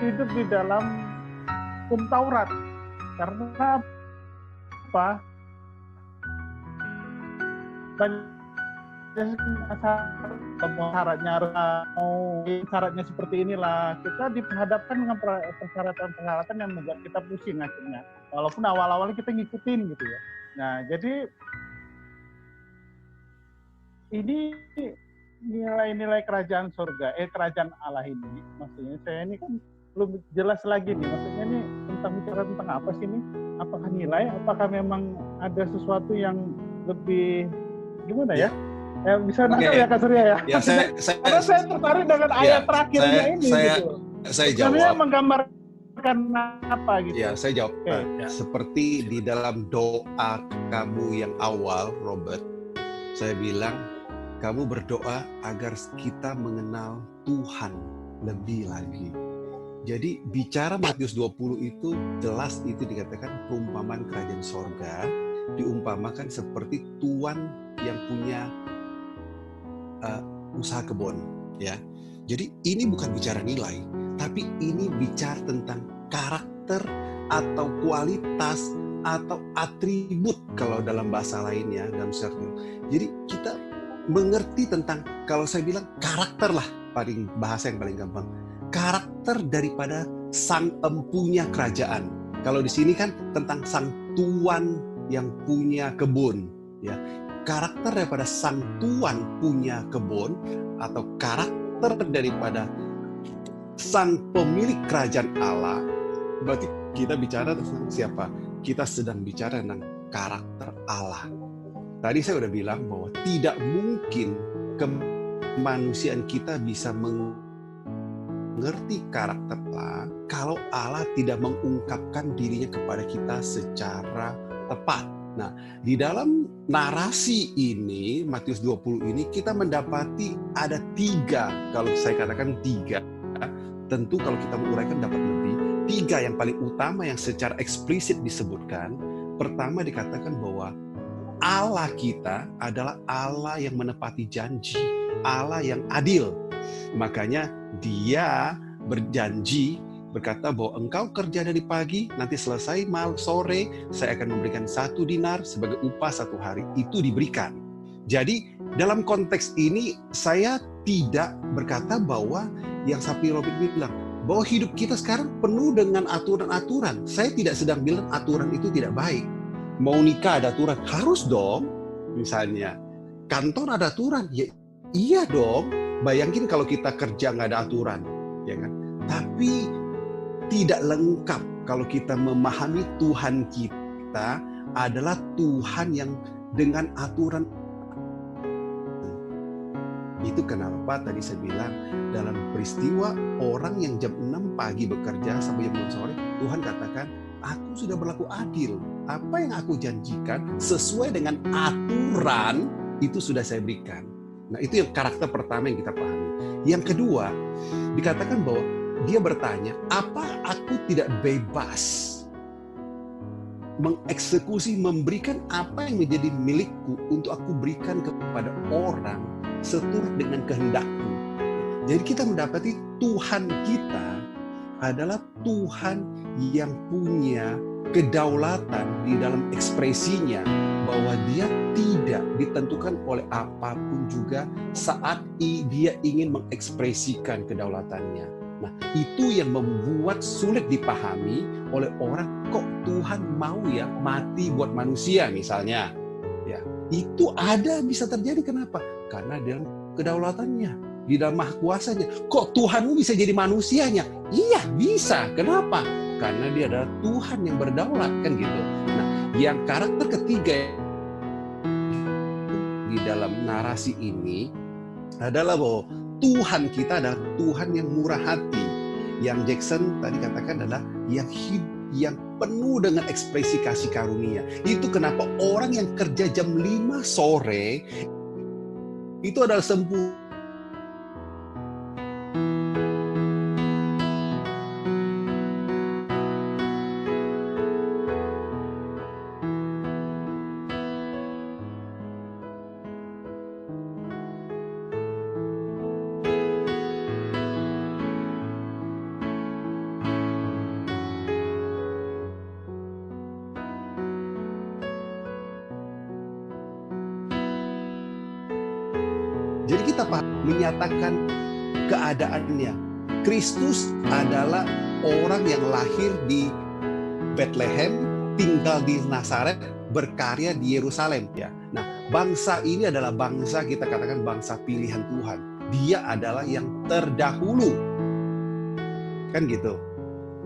hidup di dalam hukum Taurat karena apa? Syaratnya seperti inilah, kita diperhadapkan dengan persyaratan yang membuat kita pusing akhirnya. Walaupun awal-awalnya kita ngikutin gitu ya. Nah, jadi ini nilai-nilai kerajaan surga, kerajaan Allah ini, maksudnya saya ini kan belum jelas lagi nih, maksudnya ini bicara tentang apa sih ini? Apakah nilai? Apakah memang ada sesuatu yang lebih gimana ya? Bisa nangkep ya Kak Surya ya? Karena saya tertarik dengan ayat terakhirnya ini gitu. Saya jawab. Sebenarnya menggambarkan apa gitu? Ya, saya jawab. Seperti di dalam doa kamu yang awal, Robert, saya bilang, kamu berdoa agar kita mengenal Tuhan lebih lagi. Jadi bicara Matius 20 itu jelas itu dikatakan perumpamaan kerajaan sorga, diumpamakan seperti tuan yang punya usaha kebun, ya. Jadi ini bukan bicara nilai, tapi ini bicara tentang karakter atau kualitas atau atribut kalau dalam bahasa lainnya dalam sermon. Jadi kita mengerti tentang, kalau saya bilang karakter lah bahasa yang paling gampang. Karakter daripada sang empunya kerajaan. Kalau di sini kan tentang sang tuan yang punya kebun, ya. Karakter daripada sang tuan punya kebun atau karakter daripada sang pemilik kerajaan Allah, berarti kita bicara tentang siapa? Kita sedang bicara tentang karakter Allah. Tadi saya udah bilang bahwa tidak mungkin kemanusiaan kita bisa mengerti karakter Allah kalau Allah tidak mengungkapkan dirinya kepada kita secara tepat. Nah, di dalam narasi ini, Matius 20 ini, kita mendapati ada 3, kalau saya katakan 3, tentu kalau kita menguraikan dapat lebih, 3 yang paling utama yang secara eksplisit disebutkan. Pertama dikatakan bahwa Allah kita adalah Allah yang menepati janji, Allah yang adil. Makanya Dia berjanji, berkata bahwa engkau kerja dari pagi, nanti selesai sore, saya akan memberikan 1 dinar sebagai upah 1 hari. Itu diberikan. Jadi dalam konteks ini saya tidak berkata bahwa yang Sapi Robert bilang bahwa hidup kita sekarang penuh dengan aturan-aturan. Saya tidak sedang bilang aturan itu tidak baik. Mau nikah ada aturan, harus dong. Misalnya kantor ada aturan, ya iya dong. Bayangin kalau kita kerja nggak ada aturan, ya kan? Tapi tidak lengkap kalau kita memahami Tuhan kita adalah Tuhan yang dengan aturan. Itu kenapa tadi saya bilang dalam peristiwa orang yang jam 6 pagi bekerja sampai jam 6 sore, Tuhan katakan, aku sudah berlaku adil. Apa yang aku janjikan sesuai dengan aturan itu sudah saya berikan. Nah, itu yang karakter pertama yang kita pahami. Yang kedua, dikatakan bahwa dia bertanya, apa aku tidak bebas mengeksekusi, memberikan apa yang menjadi milikku untuk aku berikan kepada orang seturut dengan kehendakku. Jadi kita mendapati Tuhan kita adalah Tuhan yang punya kedaulatan di dalam ekspresinya, bahwa dia tidak ditentukan oleh apapun juga saat dia ingin mengekspresikan kedaulatannya. Nah, itu yang membuat sulit dipahami oleh orang, kok Tuhan mau ya mati buat manusia misalnya. Ya, itu ada bisa terjadi, kenapa? Karena dalam kedaulatannya, di dalam mahkuasanya. Kok Tuhanmu bisa jadi manusianya? Iya, bisa. Kenapa? Karena dia adalah Tuhan yang berdaulat, kan gitu. Nah, yang karakter ketiga di dalam narasi ini adalah bahwa Tuhan kita adalah Tuhan yang murah hati. Yang Jackson tadi katakan adalah yang penuh dengan ekspresi kasih karunia. Itu kenapa orang yang kerja jam 5 sore itu adalah sempurna. Jadi kita menyatakan keadaannya. Kristus adalah orang yang lahir di Bethlehem, tinggal di Nazaret, berkarya di Yerusalem. Ya. Nah, bangsa ini adalah bangsa, kita katakan bangsa pilihan Tuhan. Dia adalah yang terdahulu. Kan gitu.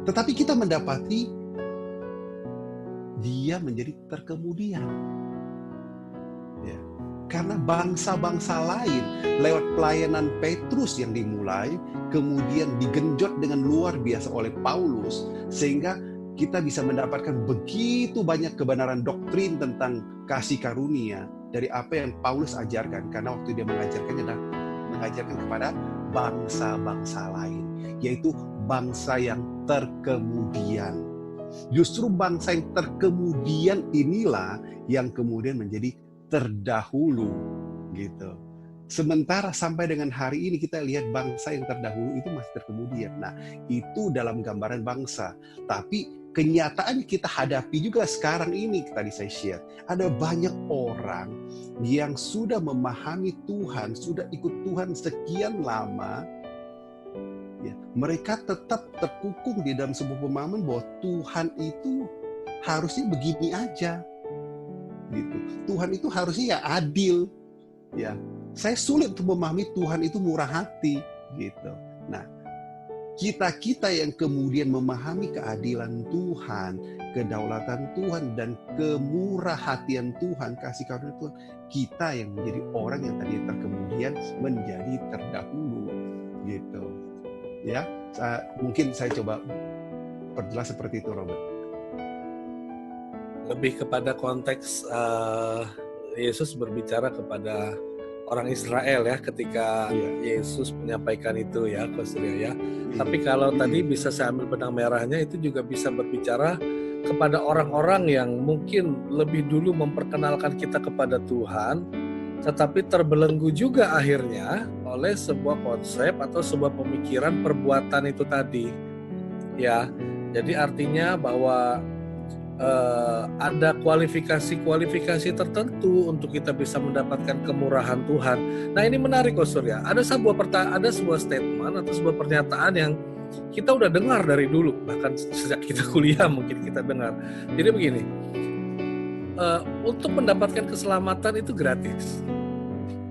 Tetapi kita mendapati dia menjadi terkemudian. Ya. Karena bangsa-bangsa lain lewat pelayanan Petrus yang dimulai, kemudian digenjot dengan luar biasa oleh Paulus, sehingga kita bisa mendapatkan begitu banyak kebenaran doktrin tentang kasih karunia dari apa yang Paulus ajarkan. Karena waktu dia mengajarkannya adalah mengajarkan kepada bangsa-bangsa lain. yaitu bangsa yang terkemudian. Justru bangsa yang terkemudian inilah yang kemudian menjadi terdahulu, gitu. Sementara sampai dengan hari ini kita lihat bangsa yang terdahulu itu masih terkemudian. Nah, itu dalam gambaran bangsa. Tapi kenyataan kita hadapi juga sekarang ini, tadi saya share. Ada banyak orang yang sudah memahami Tuhan, sudah ikut Tuhan sekian lama, ya, mereka tetap terkukung di dalam sebuah pemahaman bahwa Tuhan itu harusnya begini aja, gitu. Tuhan itu harusnya ya adil, ya. Saya sulit untuk memahami Tuhan itu murah hati, gitu. Nah, kita yang kemudian memahami keadilan Tuhan, kedaulatan Tuhan, dan kemurahhatian Tuhan, kasih karunia Tuhan, kita yang menjadi orang yang tadi terkemudian menjadi terdahulu, gitu. Ya, mungkin saya coba perjelas seperti itu, Robert. Lebih kepada konteks Yesus berbicara kepada orang Israel ya, ketika Yesus menyampaikan itu ya, Coach Ria ya. Tapi kalau tadi bisa saya ambil benang merahnya, itu juga bisa berbicara kepada orang-orang yang mungkin lebih dulu memperkenalkan kita kepada Tuhan, tetapi terbelenggu juga akhirnya oleh sebuah konsep atau sebuah pemikiran perbuatan itu tadi. Ya, jadi artinya bahwa ada kualifikasi tertentu untuk kita bisa mendapatkan kemurahan Tuhan. Nah, ini menarik, Coach Surya. Ada sebuah statement atau sebuah pernyataan yang kita udah dengar dari dulu, bahkan sejak kita kuliah mungkin kita dengar. Jadi begini, untuk mendapatkan keselamatan itu gratis.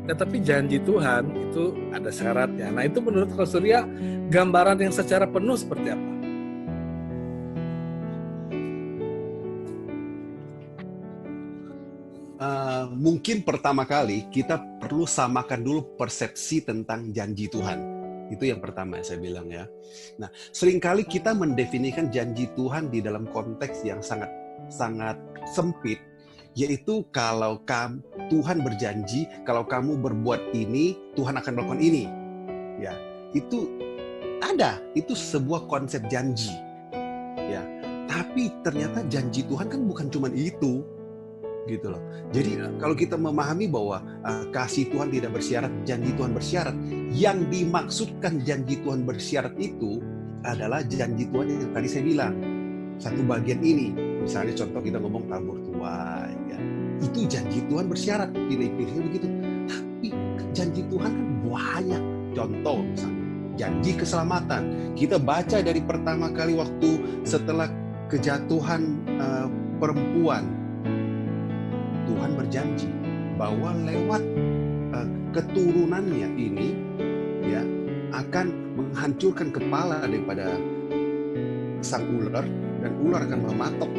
Tetapi janji Tuhan itu ada syaratnya. Nah, itu menurut Coach Surya gambaran yang secara penuh seperti apa? Mungkin pertama kali kita perlu samakan dulu persepsi tentang janji Tuhan. Itu yang pertama saya bilang ya. Nah, seringkali kita mendefinisikan janji Tuhan di dalam konteks yang sangat sempit, yaitu kalau Tuhan berjanji kalau kamu berbuat ini, Tuhan akan melakukan ini. Ya, itu ada, itu sebuah konsep janji. Ya, tapi ternyata janji Tuhan kan bukan cuma itu. Gitu loh. Jadi kalau kita memahami bahwa kasih Tuhan tidak bersyarat, janji Tuhan bersyarat, yang dimaksudkan janji Tuhan bersyarat itu adalah janji Tuhan yang tadi saya bilang. Satu bagian ini, misalnya contoh kita ngomong tabur tuai, ya. Itu janji Tuhan bersyarat, pilih-pilihnya begitu. Tapi janji Tuhan kan banyak. Contoh misalnya, janji keselamatan. Kita baca dari pertama kali waktu setelah kejatuhan perempuan, Tuhan berjanji bahwa lewat keturunannya ini ya akan menghancurkan kepala daripada sang ular, dan ular akan mematok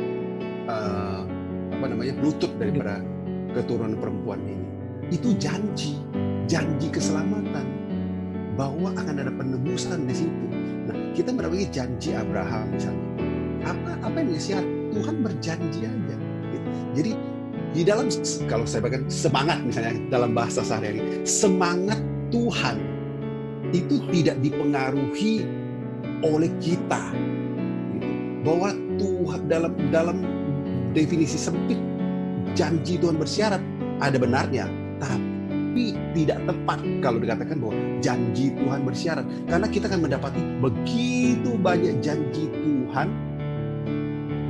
lutut daripada keturunan perempuan ini. Itu janji keselamatan, bahwa akan ada penebusan di situ. Nah, kita mendapati janji Abraham misalnya. Apa yang disiar? Tuhan berjanji aja. Jadi di dalam, kalau saya bagikan semangat misalnya dalam bahasa sehari-hari, semangat Tuhan itu tidak dipengaruhi oleh kita. Bahwa Tuhan dalam definisi sempit, janji Tuhan bersyarat ada benarnya, tapi tidak tepat kalau dikatakan bahwa janji Tuhan bersyarat. Karena kita akan mendapati begitu banyak janji Tuhan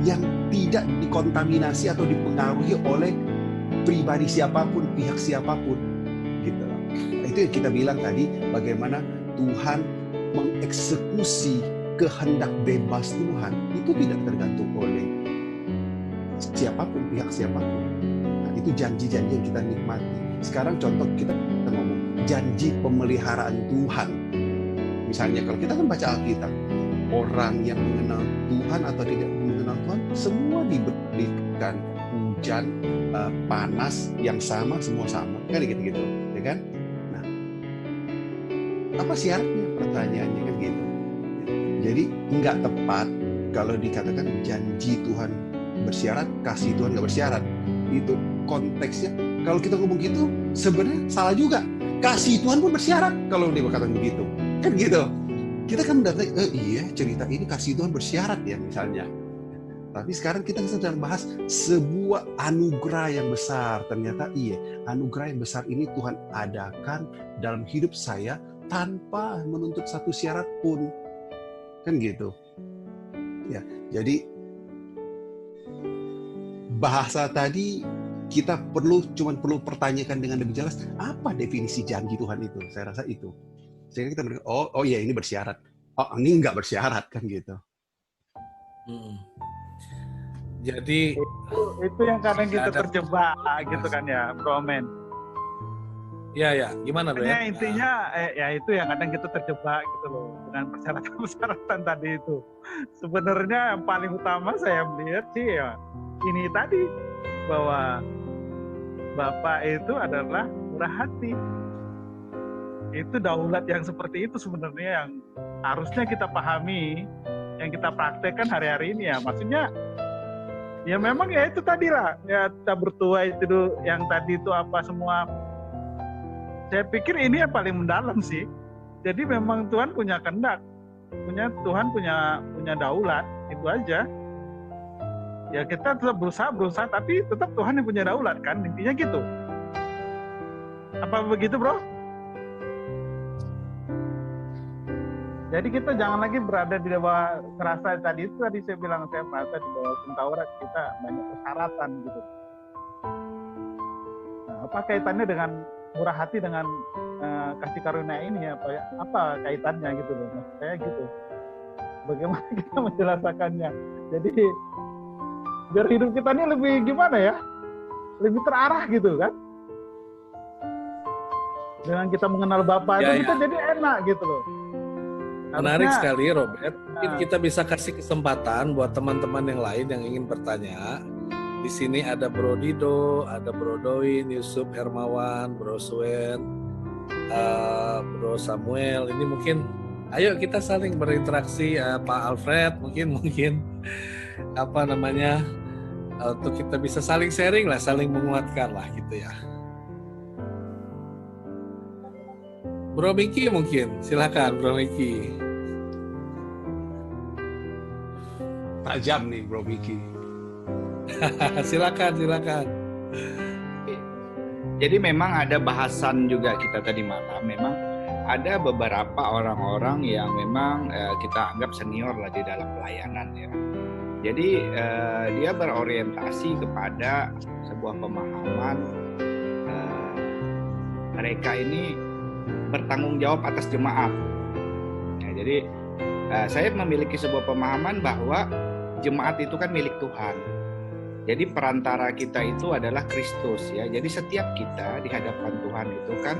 yang tidak dikontaminasi atau dipengaruhi oleh pribadi siapapun, pihak siapapun, gitu. Itu yang kita bilang tadi, bagaimana Tuhan mengeksekusi kehendak bebas Tuhan itu tidak tergantung oleh siapapun, pihak siapapun. Nah, itu janji-janji yang kita nikmati. Sekarang contoh kita ngomong janji pemeliharaan Tuhan. Misalnya kalau kita kan baca Alkitab, orang yang mengenal Tuhan atau tidak mengenal Tuhan, semua diberikan hujan, panas yang sama, semua sama, kan gitu-gitu, ya kan? Nah, apa syaratnya? Pertanyaannya kan gitu. Jadi nggak tepat kalau dikatakan janji Tuhan bersyarat, kasih Tuhan nggak bersyarat. Itu konteksnya. Kalau kita ngomong gitu, sebenarnya salah juga. Kasih Tuhan pun bersyarat kalau dia berkata begitu, kan gitu. kita kan mendapat, iya cerita ini kasih Tuhan bersyarat ya misalnya. Tapi sekarang kita sedang bahas sebuah anugerah yang besar. Ternyata iya, anugerah yang besar ini Tuhan adakan dalam hidup saya tanpa menuntut satu syarat pun. Kan gitu. Ya, jadi bahasa tadi kita cuma perlu pertanyakan dengan lebih jelas, apa definisi janji Tuhan itu? Saya rasa itu. Sehingga kita berkata, oh iya ini bersyarat. Oh ini enggak bersyarat kan gitu. Jadi itu yang kadang kita ada terjebak gitu kan ya, Bro Men. ya gimana Bro ya? Intinya ya itu yang kadang kita terjebak gitu loh dengan persyaratan-persyaratan tadi itu. Sebenarnya yang paling utama saya melihat sih ya ini tadi, bahwa Bapak itu adalah murah hati. Itu daulat yang seperti itu sebenarnya yang harusnya kita pahami, yang kita praktekkan hari-hari ini ya. Maksudnya ya memang ya itu tadi lah, ya kita bertua itu yang tadi itu apa semua. Saya pikir ini yang paling mendalam sih. Jadi memang Tuhan punya kehendak, Tuhan punya daulat, itu aja. Ya kita tetap berusaha, tapi tetap Tuhan yang punya daulat kan, intinya gitu. Apa begitu Bro? Jadi kita jangan lagi berada di bawah, serasa tadi saya bilang, saya merasa di bawah Taurat kita banyak persyaratan gitu. Nah, apa kaitannya dengan murah hati dengan kasih karunia ini ya? Apa kaitannya gitu loh? Maksud saya gitu. Bagaimana kita menjelaskannya? Jadi biar hidup kita ini lebih gimana ya? Lebih terarah gitu kan? Dengan kita mengenal Bapa itu kita jadi enak gitu loh. Menarik sekali Robert. Mungkin kita bisa kasih kesempatan buat teman-teman yang lain yang ingin bertanya. Di sini ada Bro Dido, ada Bro Doin, Yusuf Hermawan, Bro Suen, Bro Samuel. Ini mungkin, ayo kita saling berinteraksi. Pak Alfred mungkin apa namanya, untuk kita bisa saling sharing lah, saling menguatkan lah gitu ya. Bro Miki mungkin, silakan Bro Miki. Tajam nih Bro Miki. silakan. Jadi memang ada bahasan juga kita tadi malam. Memang ada beberapa orang-orang yang memang kita anggap senior lah di dalam pelayanan ya. Jadi dia berorientasi kepada sebuah pemahaman mereka ini bertanggung jawab atas jemaat. Ya, jadi saya memiliki sebuah pemahaman bahwa jemaat itu kan milik Tuhan. Jadi perantara kita itu adalah Kristus ya. Jadi setiap kita di hadapan Tuhan itu kan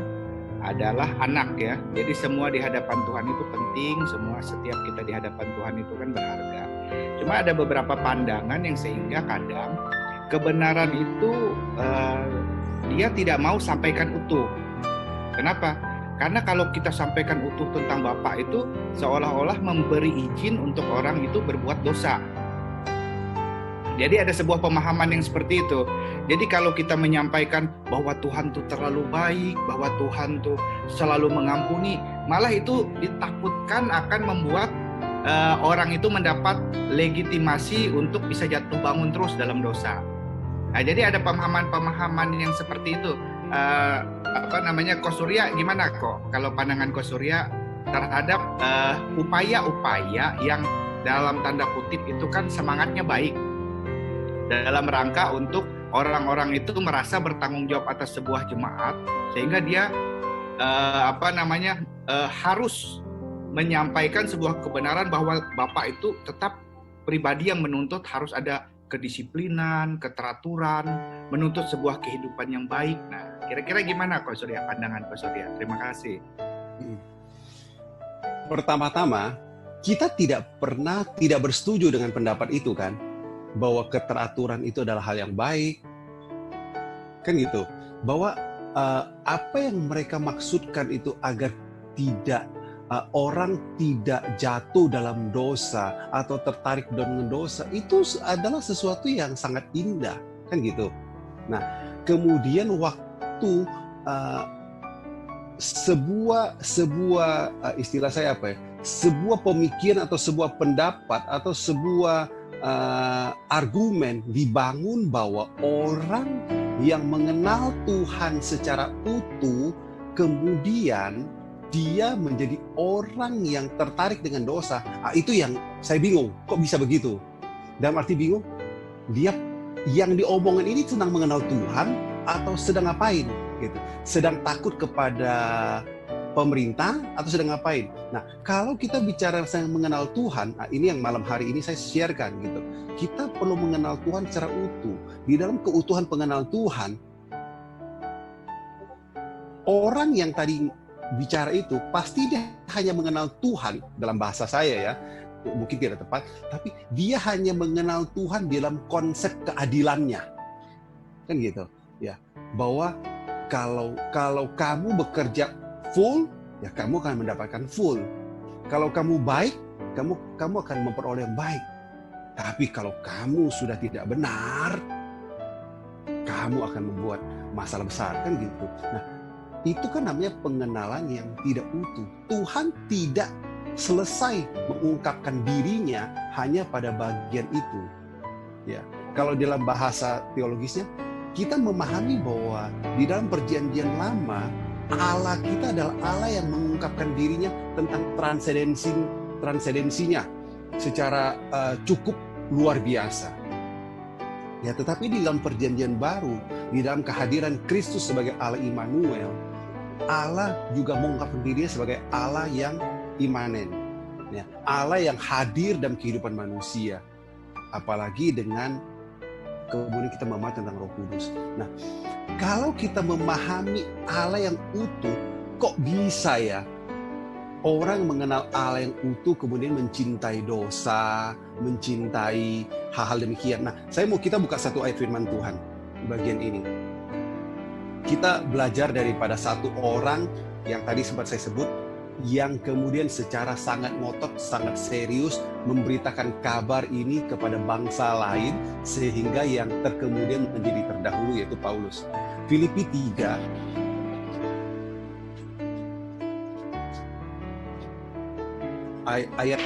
adalah anak ya. Jadi semua di hadapan Tuhan itu penting, setiap kita di hadapan Tuhan itu kan berharga. Cuma ada beberapa pandangan yang sehingga kadang kebenaran itu dia tidak mau sampaikan utuh. Kenapa? Karena kalau kita sampaikan utuh tentang Bapa itu seolah-olah memberi izin untuk orang itu berbuat dosa. Jadi ada sebuah pemahaman yang seperti itu. Jadi kalau kita menyampaikan bahwa Tuhan itu terlalu baik, bahwa Tuhan itu selalu mengampuni, malah itu ditakutkan akan membuat orang itu mendapat legitimasi untuk bisa jatuh bangun terus dalam dosa. Nah, jadi ada pemahaman-pemahaman yang seperti itu. Ko Surya gimana kok kalau pandangan Ko Surya terhadap upaya-upaya yang dalam tanda kutip itu kan semangatnya baik dalam rangka untuk orang-orang itu merasa bertanggung jawab atas sebuah jemaat sehingga dia harus menyampaikan sebuah kebenaran bahwa Bapak itu tetap pribadi yang menuntut harus ada kedisiplinan, keteraturan, menuntut sebuah kehidupan yang baik. Nah, kira-kira gimana Ko Surya, pandangan Ko Surya? Terima kasih. Pertama-tama, kita tidak bersetuju dengan pendapat itu kan, bahwa keteraturan itu adalah hal yang baik, kan gitu. Bahwa apa yang mereka maksudkan itu agar tidak orang tidak jatuh dalam dosa atau tertarik dengan dosa, itu adalah sesuatu yang sangat indah, kan gitu. Nah, kemudian waktu sebuah istilah saya apa ya? sebuah pemikiran atau sebuah pendapat atau sebuah argumen dibangun bahwa orang yang mengenal Tuhan secara utuh, kemudian dia menjadi orang yang tertarik dengan dosa. Itu yang saya bingung, kok bisa begitu? Dalam arti bingung, dia yang diomongin ini sedang mengenal Tuhan atau sedang ngapain? Gitu. Sedang takut kepada pemerintah atau sedang ngapain? Nah, kalau kita bicara sedang mengenal Tuhan, ini yang malam hari ini saya sharekan gitu. Kita perlu mengenal Tuhan secara utuh. Di dalam keutuhan pengenal Tuhan, orang yang tadi bicara itu pasti dia hanya mengenal Tuhan, dalam bahasa saya ya, mungkin tidak tepat, tapi dia hanya mengenal Tuhan dalam konsep keadilannya, kan gitu ya, bahwa kalau kamu bekerja full, ya kamu akan mendapatkan full. Kalau kamu baik, kamu akan memperoleh yang baik. Tapi kalau kamu sudah tidak benar, kamu akan membuat masalah besar, kan gitu. Nah, itu kan namanya pengenalan yang tidak utuh. Tuhan tidak selesai mengungkapkan dirinya hanya pada bagian itu. Ya, kalau dalam bahasa teologisnya, kita memahami bahwa di dalam perjanjian lama, Allah kita adalah Allah yang mengungkapkan dirinya tentang transendensinya secara cukup luar biasa. Ya, tetapi di dalam perjanjian baru, di dalam kehadiran Kristus sebagai Allah Immanuel, Allah juga mengungkapkan dirinya sebagai Allah yang imanen, ya, Allah yang hadir dalam kehidupan manusia, apalagi dengan kemudian kita memahami tentang Roh Kudus. Nah, kalau kita memahami Allah yang utuh, kok bisa ya orang mengenal Allah yang utuh kemudian mencintai dosa, mencintai hal-hal demikian. Nah, kita buka satu ayat firman Tuhan di bagian ini. Kita belajar daripada satu orang yang tadi sempat saya sebut, yang kemudian secara sangat ngotot, sangat serius memberitakan kabar ini kepada bangsa lain, sehingga yang kemudian menjadi terdahulu yaitu Paulus. Filipi 3 ayat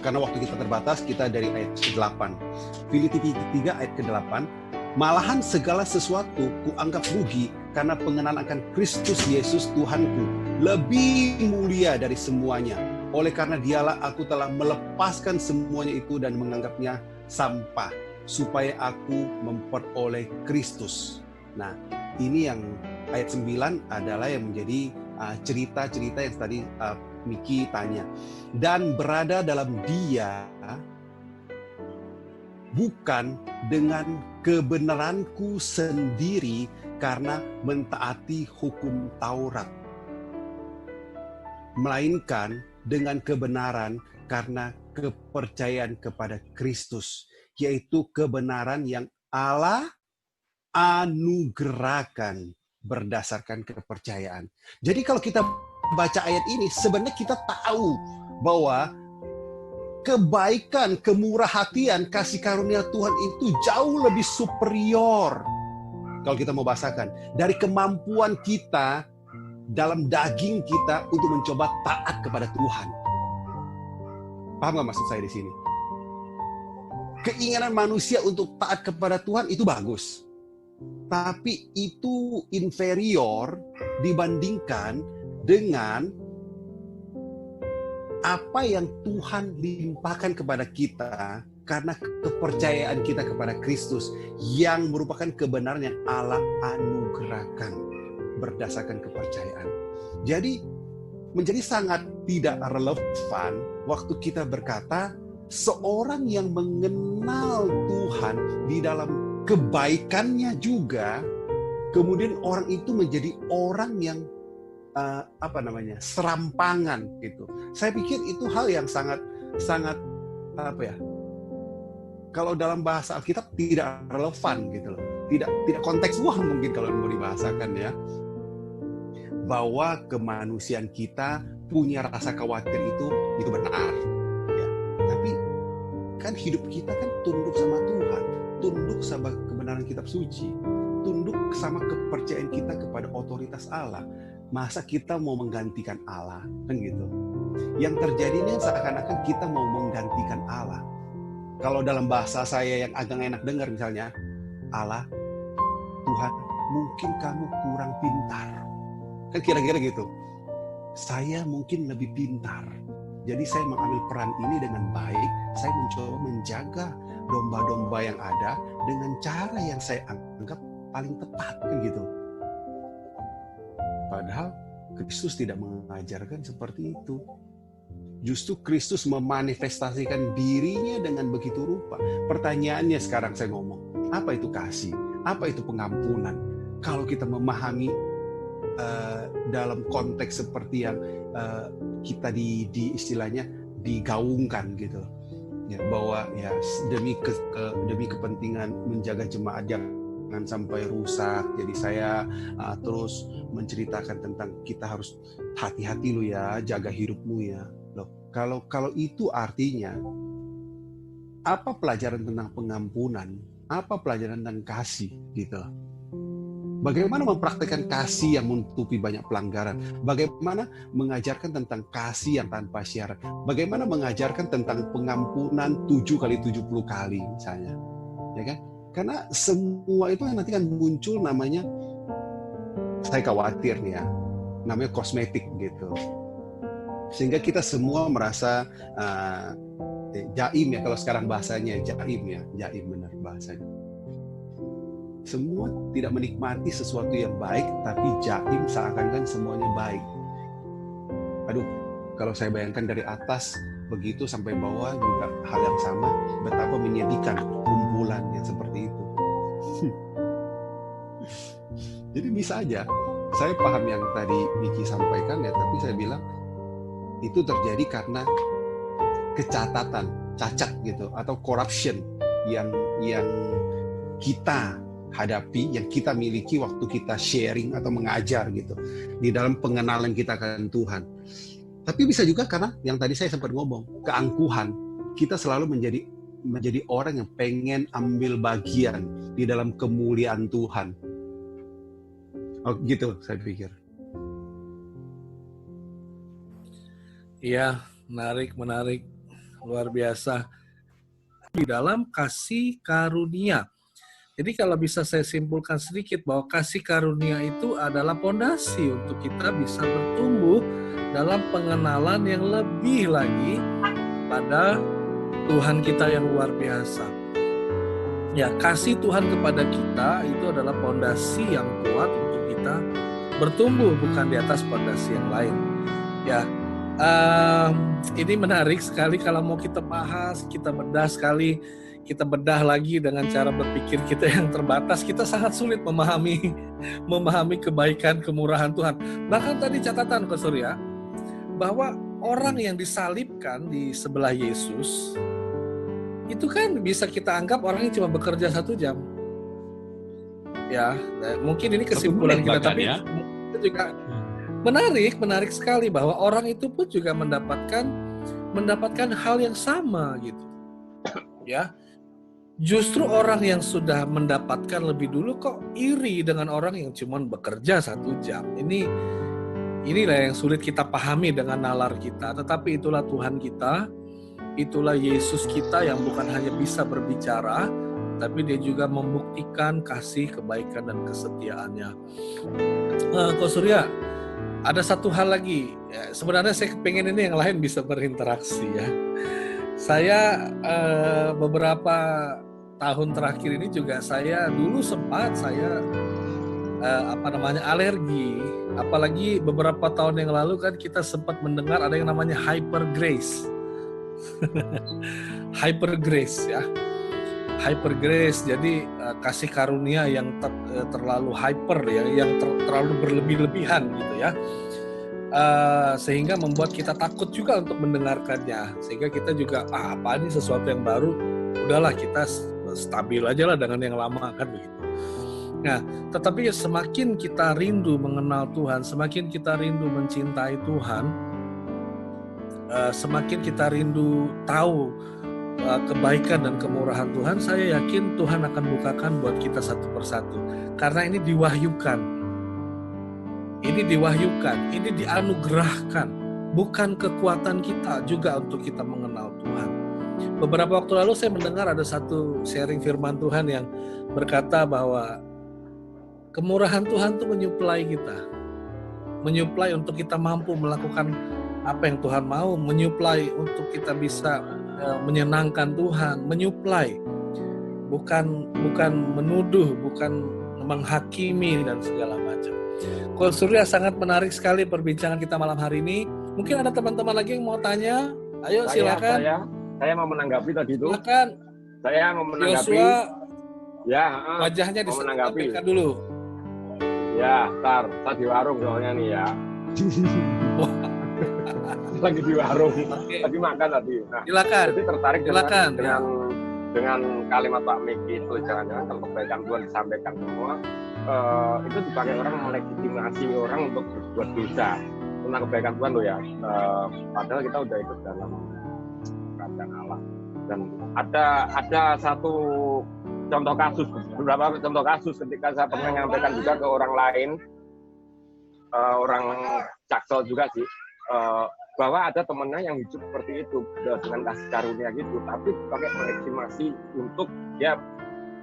karena waktu kita terbatas, kita dari ayat ke-8. Filipi 3 ayat ke-8. Malahan segala sesuatu kuanggap rugi karena pengenalan akan Kristus Yesus Tuhanku lebih mulia dari semuanya. Oleh karena dialah aku telah melepaskan semuanya itu dan menganggapnya sampah, supaya aku memperoleh Kristus. Nah, ini yang ayat 9 adalah yang menjadi cerita-cerita yang tadi Miki tanya. Dan berada dalam Dia bukan dengan kebenaranku sendiri karena mentaati hukum Taurat, melainkan dengan kebenaran karena kepercayaan kepada Kristus, yaitu kebenaran yang Allah anugerahkan berdasarkan kepercayaan. Jadi kalau kita baca ayat ini, sebenarnya kita tahu bahwa kebaikan, kemurahhatian, kasih karunia Tuhan itu jauh lebih superior, kalau kita mau bahasakan, dari kemampuan kita dalam daging kita untuk mencoba taat kepada Tuhan. Paham nggak maksud saya di sini? Keinginan manusia untuk taat kepada Tuhan itu bagus, tapi itu inferior dibandingkan dengan apa yang Tuhan limpahkan kepada kita karena kepercayaan kita kepada Kristus, yang merupakan kebenaran yang Allah anugerahkan berdasarkan kepercayaan. Jadi menjadi sangat tidak relevan waktu kita berkata seorang yang mengenal Tuhan di dalam kebaikannya juga, kemudian orang itu menjadi orang yang serampangan gitu. Saya pikir itu hal yang sangat kalau dalam bahasa Alkitab tidak relevan gitu loh. Tidak kontekstual mungkin kalau mau dibahasakan ya. Bahwa kemanusiaan kita punya rasa khawatir itu benar. Ya. Tapi kan hidup kita kan tunduk sama Tuhan, tunduk sama kebenaran kitab suci, tunduk sama kepercayaan kita kepada otoritas Allah. Masa kita mau menggantikan Allah, kan gitu? Yang terjadi ini seakan-akan kita mau menggantikan Allah. Kalau dalam bahasa saya yang agak enak dengar misalnya, Allah, Tuhan, mungkin kamu kurang pintar. Kan kira-kira gitu. Saya mungkin lebih pintar. Jadi saya mengambil peran ini dengan baik. Saya mencoba menjaga domba-domba yang ada dengan cara yang saya anggap paling tepat, kan gitu. Padahal Kristus tidak mengajarkan seperti itu. Justru Kristus memanifestasikan dirinya dengan begitu rupa. Pertanyaannya sekarang saya ngomong, apa itu kasih? Apa itu pengampunan? Kalau kita memahami dalam konteks seperti yang kita di istilahnya digaungkan gitu, ya, bahwa ya demi kepentingan menjaga jemaat jangan sampai rusak. Jadi saya terus menceritakan tentang kita harus hati-hati lu ya, jaga hidupmu ya. Loh, kalau itu artinya apa pelajaran tentang pengampunan? Apa pelajaran tentang kasih gitu? Bagaimana mempraktikkan kasih yang menutupi banyak pelanggaran? Bagaimana mengajarkan tentang kasih yang tanpa syarat? Bagaimana mengajarkan tentang pengampunan 7 kali 70 kali misalnya? Ya kan? Karena semua itu nanti kan muncul namanya, saya khawatir nih ya, namanya kosmetik gitu. Sehingga kita semua merasa jaim ya, kalau sekarang bahasanya jaim ya, jaim benar bahasanya. Semua tidak menikmati sesuatu yang baik, tapi jaim seakan-akan semuanya baik. Aduh, kalau saya bayangkan dari atas begitu sampai bawah juga hal yang sama, betapa menyedihkan kumpulan yang seperti itu. Jadi bisa aja, saya paham yang tadi Miki sampaikan ya, tapi saya bilang itu terjadi karena kecatatan, cacat gitu, atau corruption yang kita hadapi, yang kita miliki waktu kita sharing atau mengajar gitu di dalam pengenalan kita akan Tuhan. Tapi bisa juga karena yang tadi saya sempat ngomong, keangkuhan. Kita selalu menjadi orang yang pengen ambil bagian di dalam kemuliaan Tuhan. Oh gitu saya pikir. Iya, menarik, luar biasa. Di dalam kasih karunia. Jadi kalau bisa saya simpulkan sedikit bahwa kasih karunia itu adalah pondasi untuk kita bisa bertumbuh dalam pengenalan yang lebih lagi pada Tuhan kita yang luar biasa. Ya, kasih Tuhan kepada kita itu adalah pondasi yang kuat untuk kita bertumbuh, bukan di atas pondasi yang lain. Ya, ini menarik sekali kalau mau kita bahas, kita bedah sekali. Kita bedah lagi dengan cara berpikir kita yang terbatas, kita sangat sulit memahami kebaikan, kemurahan Tuhan. Bahkan tadi catatan Ko Surya, bahwa orang yang disalibkan di sebelah Yesus, itu kan bisa kita anggap orangnya cuma bekerja 1 jam. Ya, mungkin ini kesimpulan kita, tapi ya. Itu juga menarik sekali bahwa orang itu pun juga mendapatkan hal yang sama gitu. Ya. Justru orang yang sudah mendapatkan lebih dulu kok iri dengan orang yang cuma bekerja 1 jam. Inilah yang sulit kita pahami dengan nalar kita. Tetapi itulah Tuhan kita, itulah Yesus kita yang bukan hanya bisa berbicara, tapi dia juga membuktikan kasih, kebaikan, dan kesetiaannya. Ko Surya, ada satu hal lagi. Ya, sebenarnya saya pengen ini yang lain bisa berinteraksi ya. Saya beberapa tahun terakhir ini juga saya dulu sempat alergi, apalagi beberapa tahun yang lalu kan kita sempat mendengar ada yang namanya hyper grace. Hyper grace ya. Hyper grace, jadi kasih karunia yang terlalu hyper ya, yang terlalu berlebih-lebihan gitu ya. Sehingga membuat kita takut juga untuk mendengarkannya, sehingga kita juga apa ini sesuatu yang baru, udahlah kita stabil aja lah dengan yang lama kan begitu. Nah, tetapi semakin kita rindu mengenal Tuhan, semakin kita rindu mencintai Tuhan, semakin kita rindu tahu kebaikan dan kemurahan Tuhan, saya yakin Tuhan akan bukakan buat kita satu persatu. Karena ini diwahyukan, ini dianugerahkan, bukan kekuatan kita juga untuk kita mengenal Tuhan. Beberapa waktu lalu saya mendengar ada satu sharing firman Tuhan yang berkata bahwa kemurahan Tuhan itu menyuplai kita. Menyuplai untuk kita mampu melakukan apa yang Tuhan mau, menyuplai untuk kita bisa menyenangkan Tuhan, menyuplai. Bukan menuduh, bukan menghakimi dan segala macam. Coach Surya, sangat menarik sekali perbincangan kita malam hari ini. Mungkin ada teman-teman lagi yang mau tanya. Ayo silakan. Saya mau menanggapi tadi itu. Silakan. Saya mau menanggapi. Joshua, ya, wajahnya disampaikan dulu. Ya, saya di warung soalnya nih ya. Lagi di warung, lagi makan tadi. Nah, silakan. Jadi tertarik silakan. dengan kalimat Pak Miki itu, jangan-jangan kalau kebaikan Tuhan disampaikan semua, itu dipakai orang melegitimasi orang untuk berbuat dosa tentang kebaikan Tuhan loh ya. Padahal kita udah ikut dalam kerajaan Allah. Dan ada satu contoh kasus, beberapa contoh kasus ketika saya pernah menyampaikan juga ke orang lain, orang Jaksel juga sih, bahwa ada temennya yang hidup seperti itu dengan kasih karunia gitu, tapi pakai melegitimasi untuk dia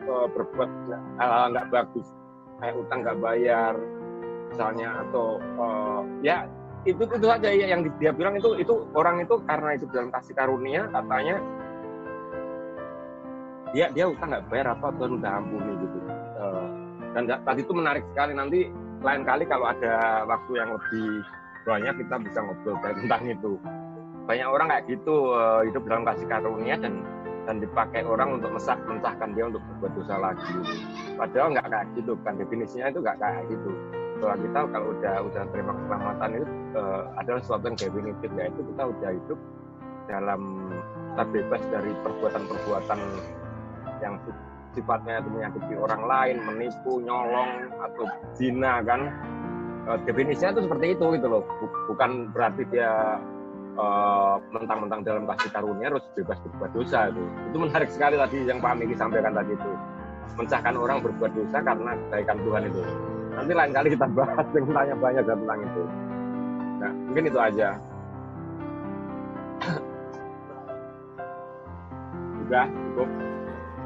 berbuat hal nggak bagus, kayak utang nggak bayar misalnya, atau ya itu saja yang dia bilang itu orang itu karena itu dalam kasih karunia katanya dia utang nggak bayar apa Tuhan udah ampuni gitu. Dan tadi itu menarik sekali, nanti lain kali kalau ada waktu yang lebih banyak kita bisa ngobrol tentang itu. Banyak orang kayak gitu hidup dalam kasih karunia dan dipakai orang untuk mencahkan dia untuk berbuat dosa lagi. Padahal nggak kayak gitu kan, definisinya itu nggak kayak gitu. Bahwa kita kalau udah terima keselamatan itu adalah sesuatu yang definitif, yaitu kita udah hidup dalam terbebas dari perbuatan-perbuatan yang sifatnya itu menyakiti orang lain, menipu, nyolong, atau zina kan. Definisinya itu seperti itu gitu loh. Bukan berarti dia mentang-mentang dalam kasih karunia harus bebas berbuat dosa itu. Itu menarik sekali tadi yang Pak Miki sampaikan tadi itu. Mencahkan orang berbuat dosa karena kebaikan Tuhan itu. Nanti lain kali kita bahas yang tanya banyak tentang itu. Nah, mungkin itu aja. Sudah cukup.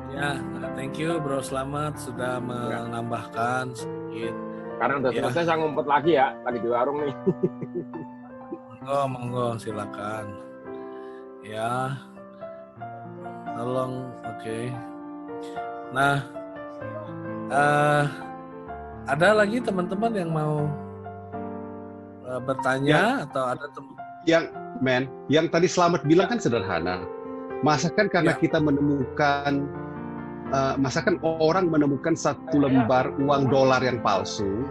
Ya, thank you Bro Slamet sudah menambahkan sedikit. Karena udah selesai saya ngumpet lagi ya, lagi di warung nih. Monggo silakan. Ya, tolong, oke. Nah, ada lagi teman-teman yang mau bertanya atau ada yang tadi Slamet bilang kan sederhana. Masakan karena kita menemukan masakan orang menemukan satu lembar uang dolar yang palsu.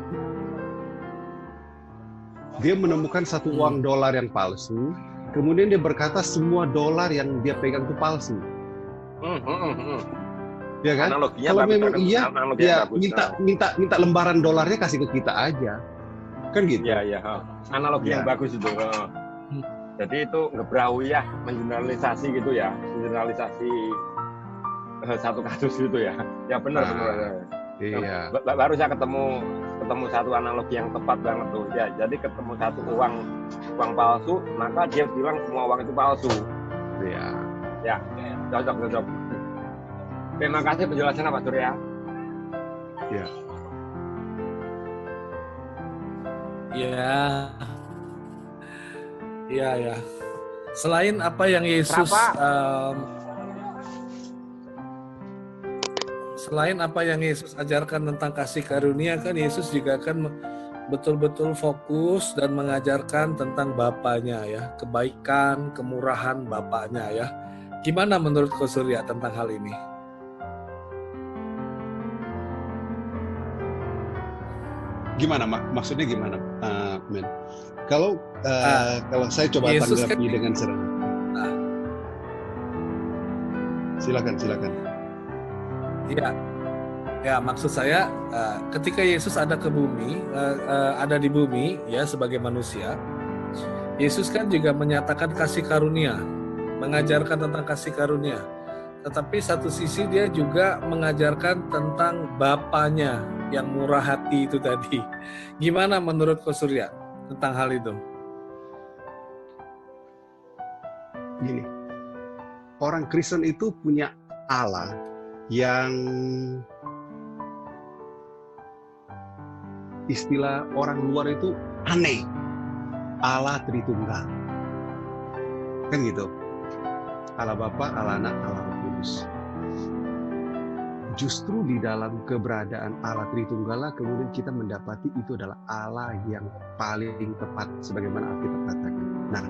Dia menemukan satu uang dolar yang palsu, kemudian dia berkata semua dolar yang dia pegang itu palsu. Ya kan? Analoginya kalau bagus, memang iya, ya minta lembaran dolarnya kasih ke kita aja. Kan gitu. Iya. Analogi yang bagus itu. Jadi itu ngebrau ya, mengeneralisasi gitu ya, mengeneralisasi satu kasus gitu ya. Ya benar. Iya. Baru saya ketemu satu analogi yang tepat banget tuh. Ya, jadi ketemu satu uang palsu, maka dia bilang semua uang itu palsu. Iya. Ya, cocok. Terima kasih penjelasannya Pak Surya. Iya. Iya. Selain apa yang Yesus selain apa yang Yesus ajarkan tentang kasih karunia, kan Yesus juga akan betul-betul fokus dan mengajarkan tentang Bapaknya ya, kebaikan, kemurahan Bapaknya ya. Gimana menurut Coach Surya tentang hal ini? Gimana maksudnya gimana, Men? Kalau saya coba Yesus tanggapi kan, dengan sederhana. Silakan. Ya, maksud saya ketika Yesus ada di bumi ya sebagai manusia, Yesus kan juga menyatakan kasih karunia, mengajarkan tentang kasih karunia. Tetapi satu sisi dia juga mengajarkan tentang Bapaknya yang murah hati itu tadi. Gimana menurut Coach Surya tentang hal itu? gini, orang Kristen itu punya Allah yang istilah orang luar itu aneh, Allah Tritunggal, kan gitu. Allah Bapa, Allah Anak, Allah Roh Kudus. Justru di dalam keberadaan Allah Tritunggal kemudian kita mendapati itu adalah Allah yang paling tepat sebagaimana Alkitab katakan. Nah,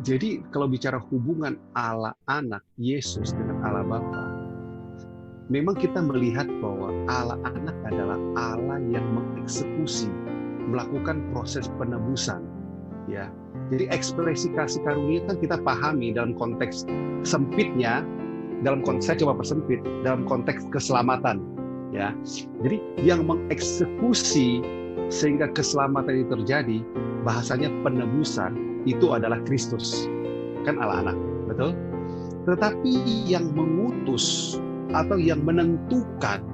jadi kalau bicara hubungan Allah Anak Yesus dengan Allah Bapa, memang kita melihat bahwa Allah Anak adalah Allah yang mengeksekusi, melakukan proses penebusan, ya. Jadi ekspresi kasih karunia kan kita pahami dalam konteks sempitnya, dalam konteks, saya coba persempit, dalam konteks keselamatan, ya. Jadi yang mengeksekusi sehingga keselamatan itu terjadi, bahasanya penebusan itu adalah Kristus, kan Allah Anak, betul? Tetapi yang mengutus atau yang menentukan,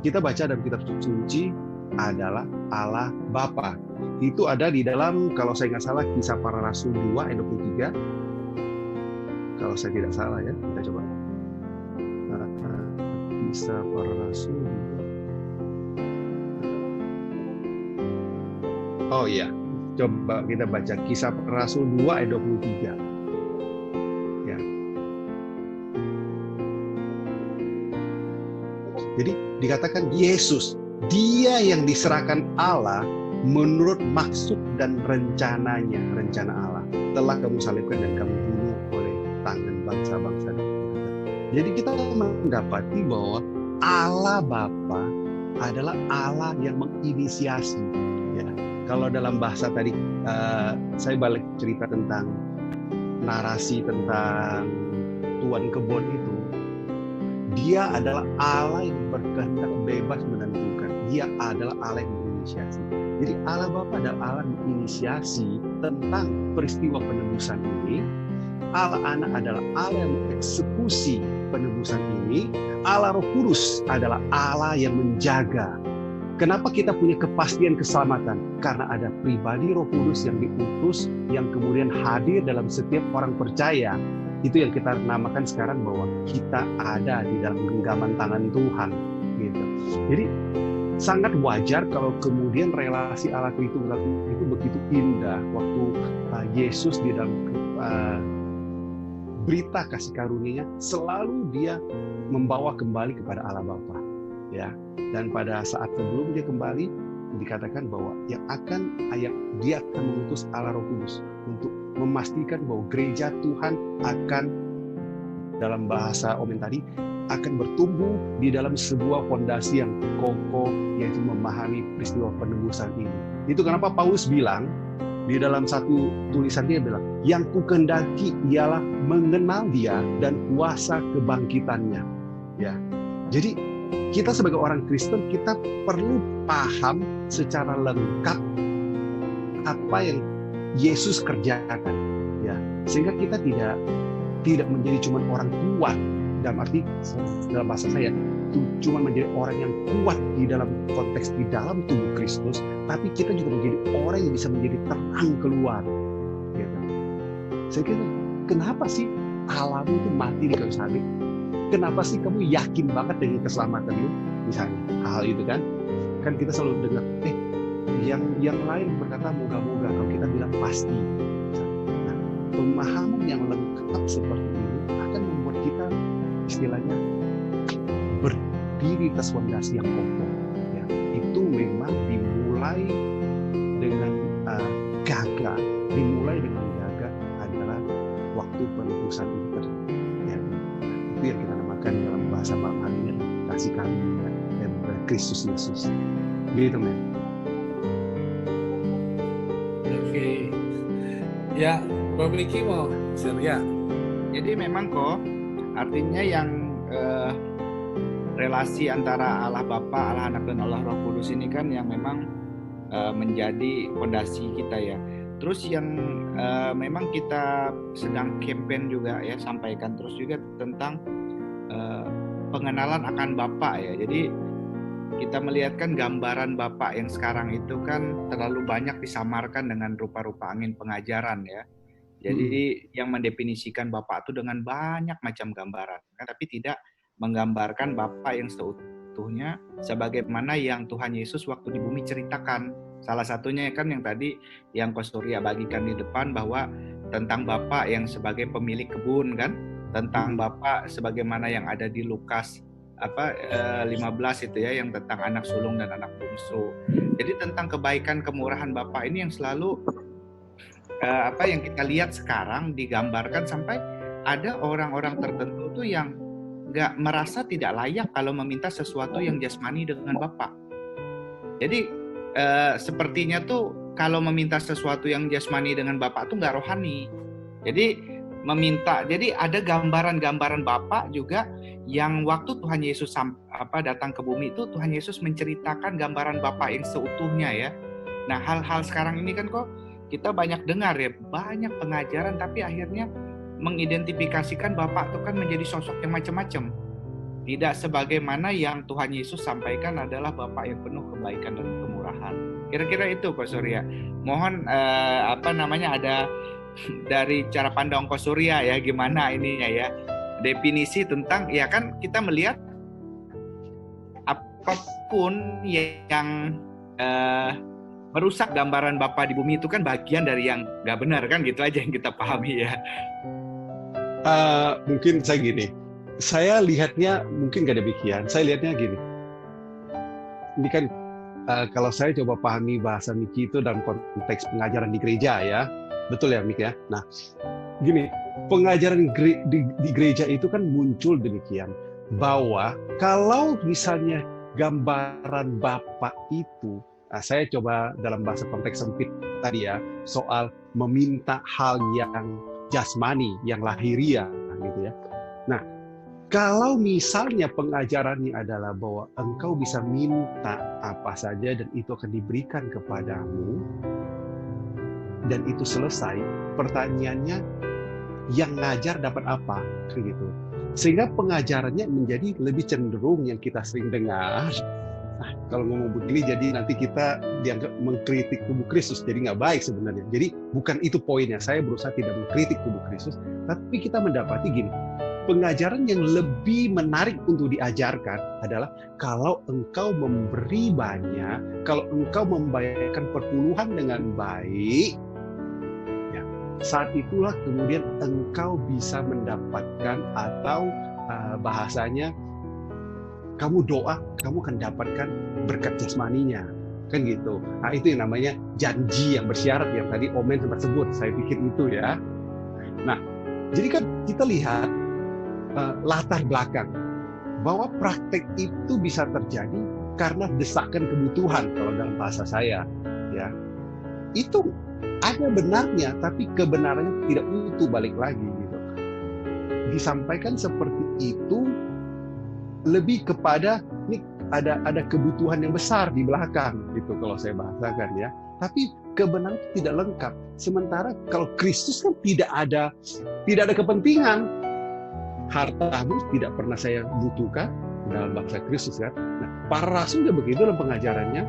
kita baca dalam kitab suci adalah Allah Bapa. Itu ada di dalam, kalau saya nggak salah, Kisah Para Rasul 2 ayat 23. Kalau saya tidak salah ya, kita coba. Kisah Para Rasul 2. Oh iya, coba kita baca Kisah Para Rasul 2 ayat 23. Ya. Jadi dikatakan Yesus, Dia yang diserahkan Allah menurut maksud dan rencananya, rencana Allah. Telah kamu salibkan dan kamu bunuh oleh tangan bangsa-bangsa. Jadi kita mendapati bahwa Allah Bapa adalah Allah yang menginisiasi. Ya. Kalau dalam bahasa tadi, saya balik cerita tentang narasi tentang Tuan Kebon itu. Dia adalah Allah yang berkehendak bebas menentukan. Dia adalah Allah yang menginisiasi. Jadi Allah Bapa adalah Allah yang menginisiasi tentang peristiwa penebusan ini. Allah Anak adalah Allah yang mengeksekusi penebusan ini. Allah Roh Kudus adalah Allah yang menjaga. Kenapa kita punya kepastian keselamatan? Karena ada pribadi Roh Kudus yang diutus, yang kemudian hadir dalam setiap orang percaya. Itu yang kita namakan sekarang bahwa kita ada di dalam genggaman tangan Tuhan. Gitu. Jadi sangat wajar kalau kemudian relasi Allah Tritunggal itu begitu indah waktu Yesus di dalam berita kasih karunia-Nya selalu Dia membawa kembali kepada Allah Bapa, ya. Dan pada saat sebelum Dia kembali dikatakan bahwa Dia akan mengutus Allah Roh Kudus untuk memastikan bahwa gereja Tuhan akan, dalam bahasa Omen tadi, akan bertumbuh di dalam sebuah fondasi yang kokoh, yaitu memahami peristiwa penebusan ini. Itu kenapa Paulus bilang di dalam satu tulisan dia bilang, yang kukendaki ialah mengenal Dia dan kuasa kebangkitannya. Ya, jadi kita sebagai orang Kristen kita perlu paham secara lengkap apa yang Yesus kerjakan, ya, sehingga kita tidak menjadi cuma orang kuat. Dalam arti, dalam bahasa saya, cuma menjadi orang yang kuat di dalam konteks di dalam tubuh Kristus, tapi kita juga menjadi orang yang bisa menjadi terang keluar. Gitu. Saya kira, kenapa sih Allahmu itu mati di kayu salib? Kenapa sih kamu yakin banget dengan keselamatan lu? Misalnya, hal itu kan kita selalu dengar, yang lain berkata moga-moga, kalau kita bilang pasti. Nah, pemahaman yang lengkap seperti ini akan membuat kita istilahnya berdiri atas fondasi yang kokoh. Ya, itu memang dimulai dengan gagah adalah waktu penebusan ini terjadi. Ya, itu yang kita namakan dalam bahasa malam hari ini kasih karunia dan Kristus Yesus. Gitu, men. Oke. Ya, Bro Niki mau share ya. Jadi memang kok artinya yang relasi antara Allah Bapa, Allah Anak, dan Allah Roh Kudus ini kan yang memang menjadi fondasi kita ya. Terus yang memang kita sedang campaign juga ya, sampaikan terus juga tentang pengenalan akan Bapa ya. Jadi kita melihatkan gambaran Bapa yang sekarang itu kan terlalu banyak disamarkan dengan rupa-rupa angin pengajaran ya. Jadi yang mendefinisikan Bapa itu dengan banyak macam gambaran, tapi tidak menggambarkan Bapa yang seutuhnya sebagaimana yang Tuhan Yesus waktu di bumi ceritakan. Salah satunya kan yang tadi yang Ko Surya bagikan di depan, bahwa tentang Bapa yang sebagai pemilik kebun kan, tentang Bapa sebagaimana yang ada di Lukas 15 itu ya, yang tentang anak sulung dan anak bungsu. Jadi tentang kebaikan kemurahan Bapa ini yang selalu yang kita lihat sekarang digambarkan, sampai ada orang-orang tertentu tuh yang nggak merasa tidak layak kalau meminta sesuatu yang jasmani dengan Bapa. Jadi sepertinya tuh kalau meminta sesuatu yang jasmani dengan Bapa tuh nggak rohani. Jadi meminta, jadi ada gambaran-gambaran Bapa juga yang waktu Tuhan Yesus datang ke bumi itu, Tuhan Yesus menceritakan gambaran Bapa yang seutuhnya ya. Nah, hal-hal sekarang ini kan kok kita banyak dengar ya, banyak pengajaran tapi akhirnya mengidentifikasikan Bapa itu kan menjadi sosok yang macam-macam. Tidak sebagaimana yang Tuhan Yesus sampaikan adalah Bapa yang penuh kebaikan dan kemurahan. Kira-kira itu Ko Surya. Mohon ada dari cara pandang Ko Surya ya, gimana ininya ya. Definisi tentang, ya kan kita melihat apapun yang merusak gambaran Bapa di bumi itu kan bagian dari yang nggak benar kan, gitu aja yang kita pahami ya. Mungkin saya lihatnya mungkin nggak demikian. Saya lihatnya gini. Ini kan kalau saya coba pahami bahasa Miki itu dalam konteks pengajaran di gereja ya, betul ya Miki ya. Nah, gini, pengajaran di gereja itu kan muncul demikian, bahwa kalau misalnya gambaran Bapa itu, saya coba dalam bahasa konteks sempit tadi ya, soal meminta hal yang jasmani, yang lahiriah gitu ya. Nah, kalau misalnya pengajarannya adalah bahwa engkau bisa minta apa saja dan itu akan diberikan kepadamu, dan itu selesai, pertanyaannya yang ngajar dapat apa? Gitu. Sehingga pengajarannya menjadi lebih cenderung yang kita sering dengar. Nah, kalau ngomong begini, jadi nanti kita dianggap mengkritik tubuh Kristus, jadi nggak baik sebenarnya. Jadi bukan itu poinnya, saya berusaha tidak mengkritik tubuh Kristus, tapi kita mendapati gini, pengajaran yang lebih menarik untuk diajarkan adalah kalau engkau memberi banyak, kalau engkau membayarkan perpuluhan dengan baik, ya, saat itulah kemudian engkau bisa mendapatkan, atau bahasanya kamu doa, kamu akan dapatkan berkat jasmaninya, kan gitu. Nah, itu yang namanya janji yang bersyarat yang tadi Omen sempat sebut. Saya pikir itu ya. Nah, jadi kan kita lihat latar belakang bahwa praktek itu bisa terjadi karena desakan kebutuhan, kalau dalam bahasa saya ya. Itu ada benarnya, tapi kebenarannya tidak utuh, balik lagi gitu. Disampaikan seperti itu lebih kepada ini ada kebutuhan yang besar di belakang gitu, kalau saya bahasakan ya. Tapi kebenaran itu tidak lengkap. Sementara kalau Kristus kan tidak ada kepentingan. Hartamu tidak pernah saya butuhkan dalam bahasa Kristus kan. Nah, para rasul juga begitu dalam pengajarannya,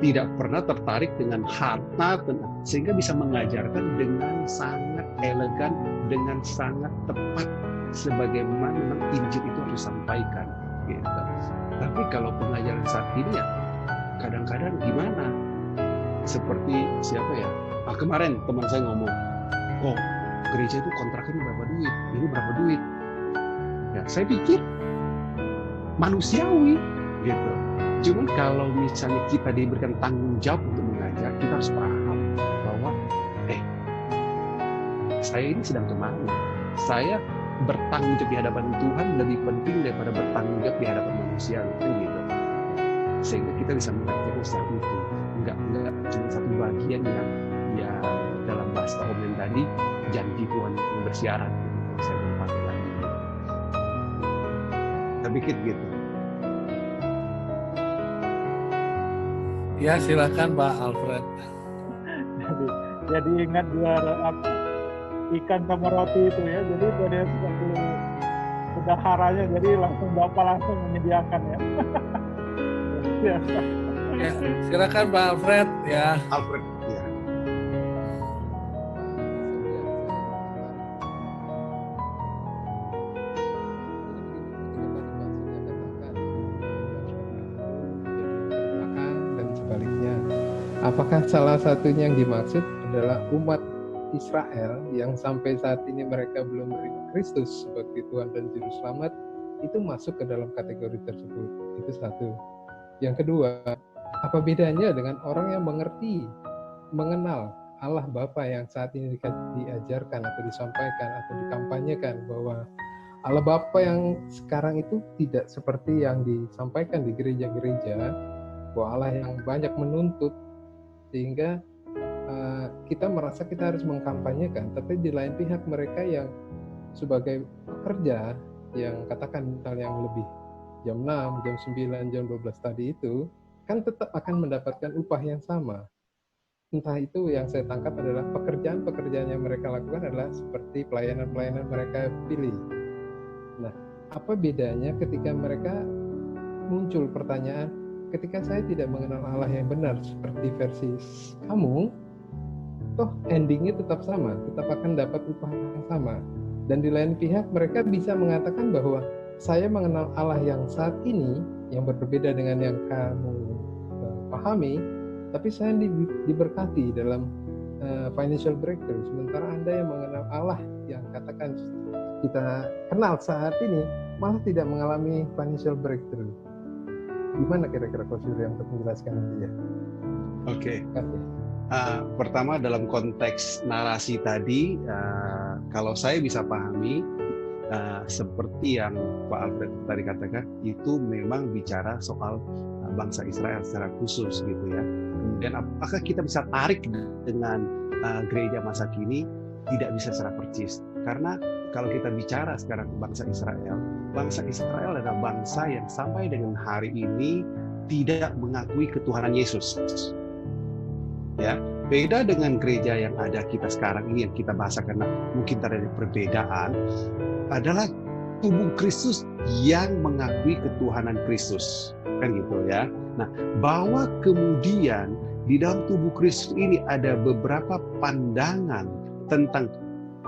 tidak pernah tertarik dengan harta, sehingga bisa mengajarkan dengan sangat elegan, dengan sangat tepat sebagaimana Injil itu harus disampaikan gitu. Tapi kalau pengajaran saat ini ya kadang-kadang gimana, seperti siapa ya, kemarin teman saya ngomong, gereja itu kontraknya berapa duit, ini berapa duit ya. Saya pikir manusiawi gitu. Cuman kalau misalnya kita diberikan tanggung jawab untuk mengajar, kita harus paham bahwa saya ini sedang kemana, saya bertanggung jawab di hadapan Tuhan lebih penting daripada bertanggung jawab di hadapan manusia, kan gitu. Sehingga kita bisa mengajarkan secara utuh, enggak cuma satu bagian yang dalam bahasa Omen tadi, janji Tuhan yang bersyarat gitu. Saya berpakaian gitu. Tapi gitu. Ya, silakan Pak Alfred. Jadi ingat ikan sama roti itu ya. Jadi pada satu bendaharanya, jadi Bapak langsung menyediakan ya. Ya, silakan Pak Alfred ya. Alfred ya. Apakah salah satunya yang dimaksud adalah umat Israel yang sampai saat ini mereka belum menerima Kristus sebagai Tuhan dan Juru Selamat, itu masuk ke dalam kategori tersebut. Itu satu. Yang kedua, apa bedanya dengan orang yang mengerti, mengenal Allah Bapa yang saat ini diajarkan atau disampaikan atau dikampanyekan bahwa Allah Bapa yang sekarang itu tidak seperti yang disampaikan di gereja-gereja, bahwa Allah yang banyak menuntut sehingga kita merasa kita harus mengkampanyekan, tapi di lain pihak mereka yang sebagai pekerja yang katakan misalnya yang lebih jam 6, jam 9, jam 12 tadi itu kan tetap akan mendapatkan upah yang sama. Entah itu yang saya tangkap adalah pekerjaan-pekerjaan yang mereka lakukan adalah seperti pelayanan-pelayanan mereka pilih. Nah, apa bedanya ketika mereka muncul pertanyaan, ketika saya tidak mengenal Allah yang benar seperti versi kamu, toh endingnya tetap sama, tetap akan dapat upah yang sama. Dan di lain pihak mereka bisa mengatakan bahwa saya mengenal Allah yang saat ini yang berbeda dengan yang kamu pahami, tapi saya diberkati dalam financial breakthrough, sementara Anda yang mengenal Allah yang katakan kita kenal saat ini malah tidak mengalami financial breakthrough. Gimana kira-kira Coach Surya untuk menjelaskan nanti ya? Oke. Pertama dalam konteks narasi tadi, kalau saya bisa pahami, seperti yang Pak Alfred tadi katakan, itu memang bicara soal bangsa Israel secara khusus gitu ya. Kemudian apakah kita bisa tarik dengan gereja masa kini? Tidak bisa secara persis. Karena kalau kita bicara sekarang bangsa Israel adalah bangsa yang sampai dengan hari ini tidak mengakui ketuhanan Yesus. Ya, beda dengan gereja yang ada kita sekarang ini yang kita bahas karena mungkin terjadi perbedaan adalah tubuh Kristus yang mengakui ketuhanan Kristus, kan gitu ya. Nah, bahwa kemudian di dalam tubuh Kristus ini ada beberapa pandangan tentang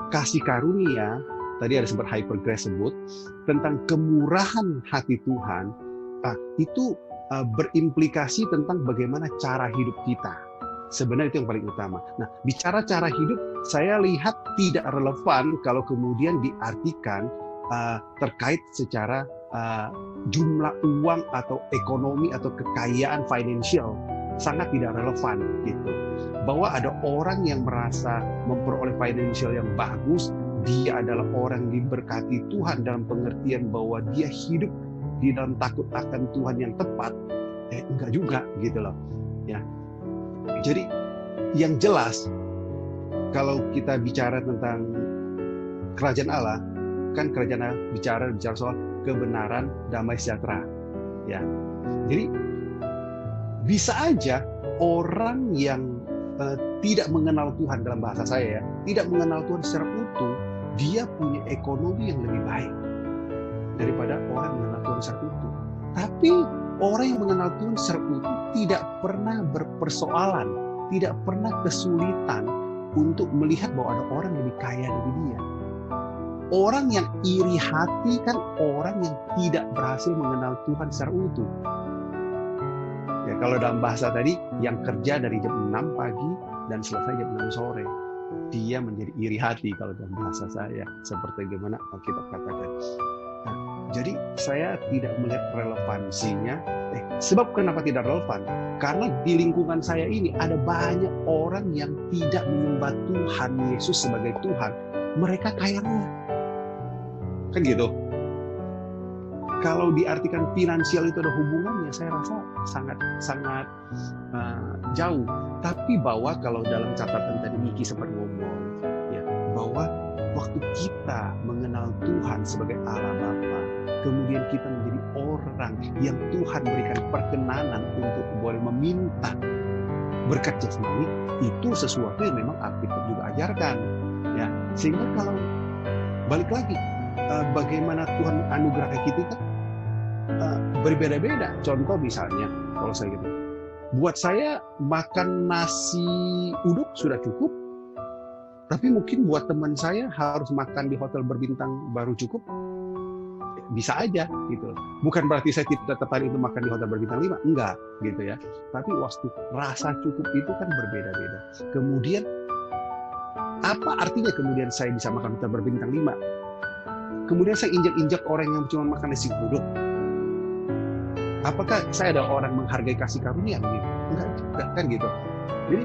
kasih karunia, tadi ada sempat Hyper Grace sebut, tentang kemurahan hati Tuhan, itu berimplikasi tentang bagaimana cara hidup kita. Sebenarnya itu yang paling utama. Nah, bicara cara hidup, saya lihat tidak relevan kalau kemudian diartikan terkait secara jumlah uang atau ekonomi atau kekayaan financial. Sangat tidak relevan gitu. Bahwa ada orang yang merasa memperoleh financial yang bagus, dia adalah orang diberkati Tuhan dalam pengertian bahwa dia hidup di dalam takut akan Tuhan yang tepat. Enggak juga gitu loh. Ya. Jadi yang jelas kalau kita bicara tentang kerajaan Allah, kan kerajaan Allah bicara soal kebenaran, damai sejahtera. Ya. Jadi bisa aja orang yang tidak mengenal Tuhan, dalam bahasa saya ya, tidak mengenal Tuhan secara utuh, dia punya ekonomi yang lebih baik daripada orang yang mengenal Tuhan secara utuh. Tapi orang yang mengenal Tuhan secara utuh tidak pernah berpersoalan, tidak pernah kesulitan untuk melihat bahwa ada orang lebih kaya dari dia. Orang yang iri hati kan orang yang tidak berhasil mengenal Tuhan secara utuh. Ya, kalau dalam bahasa tadi, yang kerja dari jam 6 pagi dan selesai jam 6 sore, dia menjadi iri hati kalau dalam bahasa saya, seperti bagaimana Alkitab katakan. Nah, jadi saya tidak melihat relevansinya. Sebab kenapa tidak relevan? Karena di lingkungan saya ini ada banyak orang yang tidak menyembah Tuhan Yesus sebagai Tuhan. Mereka kaya raya. Kan gitu. Kalau diartikan finansial itu ada hubungannya, saya rasa sangat jauh. Tapi bahwa kalau dalam catatan tadi Niki sempat ngomong, ya, bahwa waktu kita mengenal Tuhan sebagai Allah Bapa, kemudian kita menjadi orang yang Tuhan berikan perkenanan untuk boleh meminta berkat jasmani, itu sesuatu yang memang Alkitab juga ajarkan. Ya, sehingga kalau balik lagi, bagaimana Tuhan menganugerahkan kita kan berbeda-beda. Contoh misalnya, kalau saya gitu, buat saya makan nasi uduk sudah cukup, tapi mungkin buat teman saya harus makan di hotel berbintang baru cukup. bisa aja gitu. Bukan berarti saya tidak tertarik untuk makan di hotel berbintang 5, enggak gitu ya. Tapi waktu rasa cukup itu kan berbeda-beda. Kemudian apa artinya kemudian saya bisa makan hotel berbintang 5? Kemudian saya injak-injak orang yang cuma makan nasi uduk. Apakah saya ada orang menghargai kasih karunia begitu? Enggak juga kan gitu. Jadi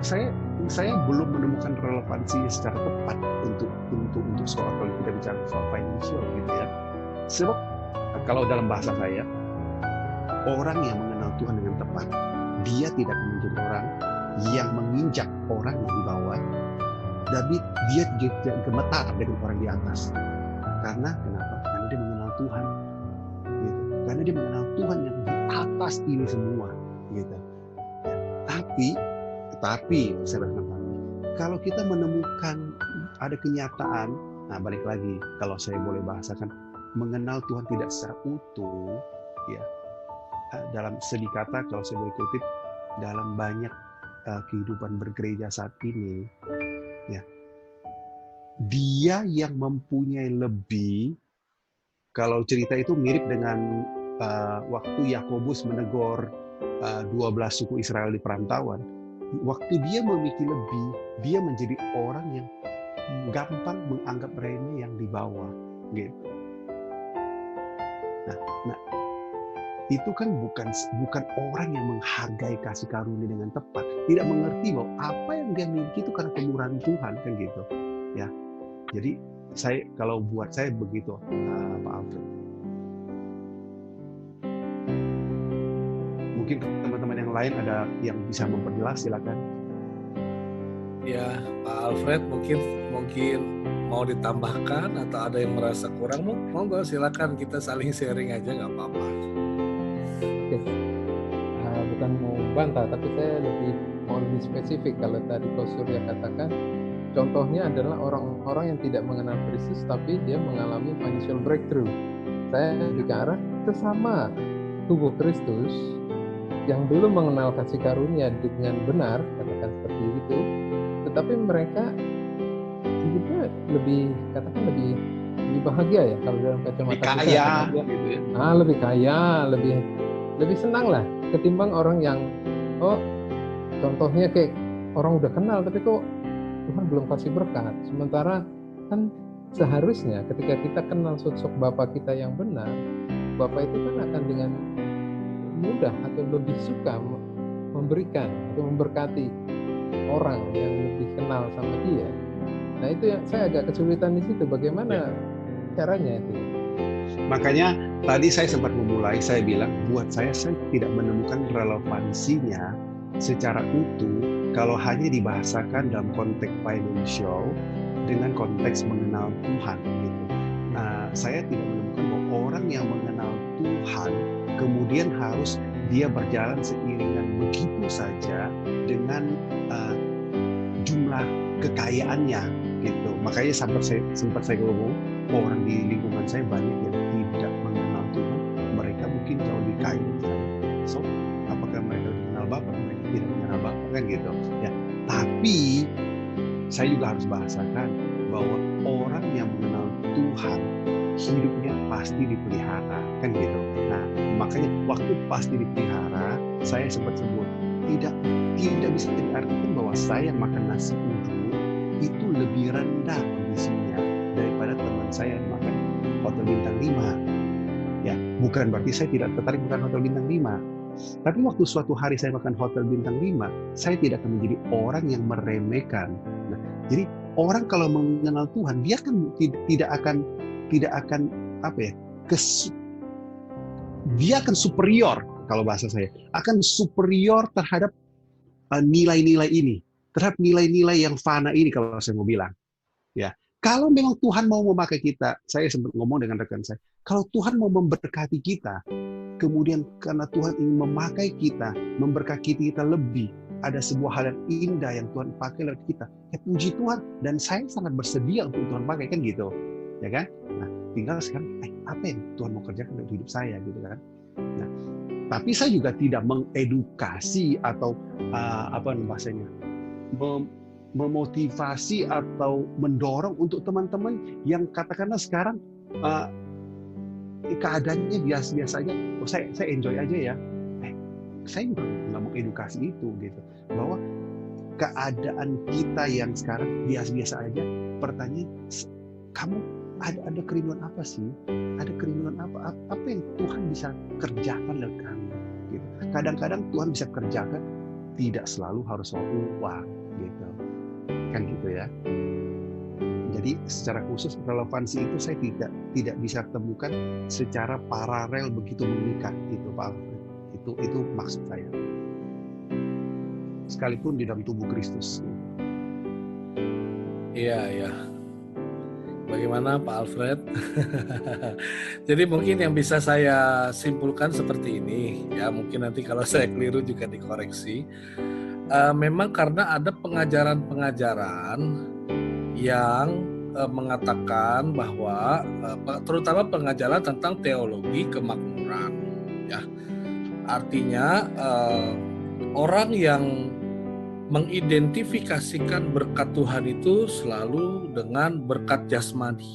saya belum menemukan relevansinya secara tepat untuk soal, kalau kita bicara soal financial gitu ya. Sebab kalau dalam bahasa saya, orang yang mengenal Tuhan dengan tepat, dia tidak akan menjadi orang yang menginjak orang yang di bawah, tapi dia tidak gemetar dengan orang di atas. Karena kenapa? Karena dia mengenal Tuhan. Gitu. Karena dia mengenal Tuhan yang di atas ini semua. Gitu. Ya. Tapi saya berkata, kalau kita menemukan ada kenyataan, nah balik lagi, kalau saya boleh bahasakan, mengenal Tuhan tidak secara utuh, ya, dalam segi kata, kalau saya boleh kutip, dalam banyak kehidupan bergereja saat ini, ya, dia yang mempunyai lebih, kalau cerita itu mirip dengan waktu Yakobus menegur 12 suku Israel di perantauan. Waktu dia memiliki lebih, dia menjadi orang yang gampang menganggap remeh yang di bawah, gitu. Nah, itu kan bukan orang yang menghargai kasih karunia dengan tepat, tidak mengerti bahwa apa yang dia miliki itu karena kemurahan Tuhan, kan gitu. Ya, jadi kalau buat saya begitu, Pak Alfred. Mungkin teman-teman yang lain ada yang bisa memperjelas, silakan. Ya, Pak Alfred mungkin mau ditambahkan atau ada yang merasa kurang, monggo silakan, kita saling sharing aja, nggak apa-apa. Oke. Bukan mau bantah, tapi saya mau lebih spesifik. Kalau tadi Ko Surya katakan, contohnya adalah orang-orang yang tidak mengenal Kristus tapi dia mengalami financial breakthrough. Saya lebih ke arah sesama tubuh Kristus yang belum mengenal kasih karunia dengan benar, katakan seperti itu, tetapi mereka hidupnya lebih bahagia ya, kalau dalam kacamata kita. Kaya, gitu ya. Lebih kaya, lebih senang lah ketimbang orang yang contohnya kayak orang udah kenal tapi kok Tuhan belum kasih berkat. Sementara kan seharusnya ketika kita kenal sosok Bapa kita yang benar, Bapa itu kan akan dengan mudah atau lebih suka memberikan atau memberkati orang yang lebih kenal sama dia. Nah itu yang saya agak kesulitan di situ, bagaimana caranya itu. Makanya tadi saya sempat memulai, saya bilang buat saya tidak menemukan relevansinya secara utuh kalau hanya dibahasakan dalam konteks financial dengan konteks mengenal Tuhan. Gitu. Nah, saya tidak menemukan bahwa orang yang mengenal Tuhan kemudian harus dia berjalan seiringan begitu saja dengan jumlah kekayaannya, gitu. Makanya sempat saya ngomong, orang di lingkungan saya banyak yang tidak mengenal Tuhan, mereka mungkin jauh lebih kaya dari saya. So, apakah mereka mengenal Bapa? Mereka tidak mengenal Bapa, kan gitu. Ya, tapi saya juga harus bahasakan bahwa orang yang mengenal Tuhan hidupnya pasti dipelihara, kan gitu. Nah, makanya waktu pasti dipelihara, saya sempat sebut tidak bisa diartikan bahwa saya makan nasi uduk itu lebih rendah kondisinya daripada teman saya yang makan hotel bintang 5. Ya, bukan berarti saya tidak tertarik makan hotel bintang 5. Tapi waktu suatu hari saya makan hotel bintang 5, saya tidak akan menjadi orang yang meremehkan. Nah, jadi orang kalau mengenal Tuhan, dia kan tidak akan apa ya? Dia akan superior, kalau bahasa saya, akan superior terhadap nilai-nilai ini, terhadap nilai-nilai yang fana ini, kalau saya mau bilang. Ya, kalau memang Tuhan mau memakai kita, saya sempat ngomong dengan rekan saya, kalau Tuhan mau memberkati kita, kemudian karena Tuhan ingin memakai kita, memberkati kita lebih, ada sebuah hal yang indah yang Tuhan pakai lewat kita, ya puji Tuhan, dan saya sangat bersedia untuk Tuhan pakai, kan gitu, ya kan? Nah, tinggal sekarang, apa yang Tuhan mau kerjakan dalam hidup saya, gitu kan? Nah, tapi saya juga tidak mengedukasi atau bahasanya, memotivasi atau mendorong untuk teman-teman yang katakanlah sekarang keadaannya biasa-biasa aja, oh, saya enjoy aja ya. Saya juga nggak mau edukasi itu gitu, bahwa keadaan kita yang sekarang biasa-biasa aja. Pertanyaan, kamu ada kerinduan apa sih? Ada kerinduan apa yang Tuhan bisa kerjakan lewat kamu? Gitu. Kadang-kadang Tuhan bisa kerjakan tidak selalu harus soal uang, gitu, kan gitu ya. Jadi secara khusus relevansi itu saya tidak bisa temukan secara paralel begitu mengikat itu, Pak Alfred. Itu maksud saya. Sekalipun di dalam tubuh Kristus. Iya. Bagaimana Pak Alfred? Jadi mungkin yang bisa saya simpulkan seperti ini, ya mungkin nanti kalau saya keliru juga dikoreksi. Memang karena ada pengajaran-pengajaran yang mengatakan bahwa terutama pengajaran tentang teologi kemakmuran, ya. Artinya orang yang mengidentifikasikan berkat Tuhan itu selalu dengan berkat jasmani.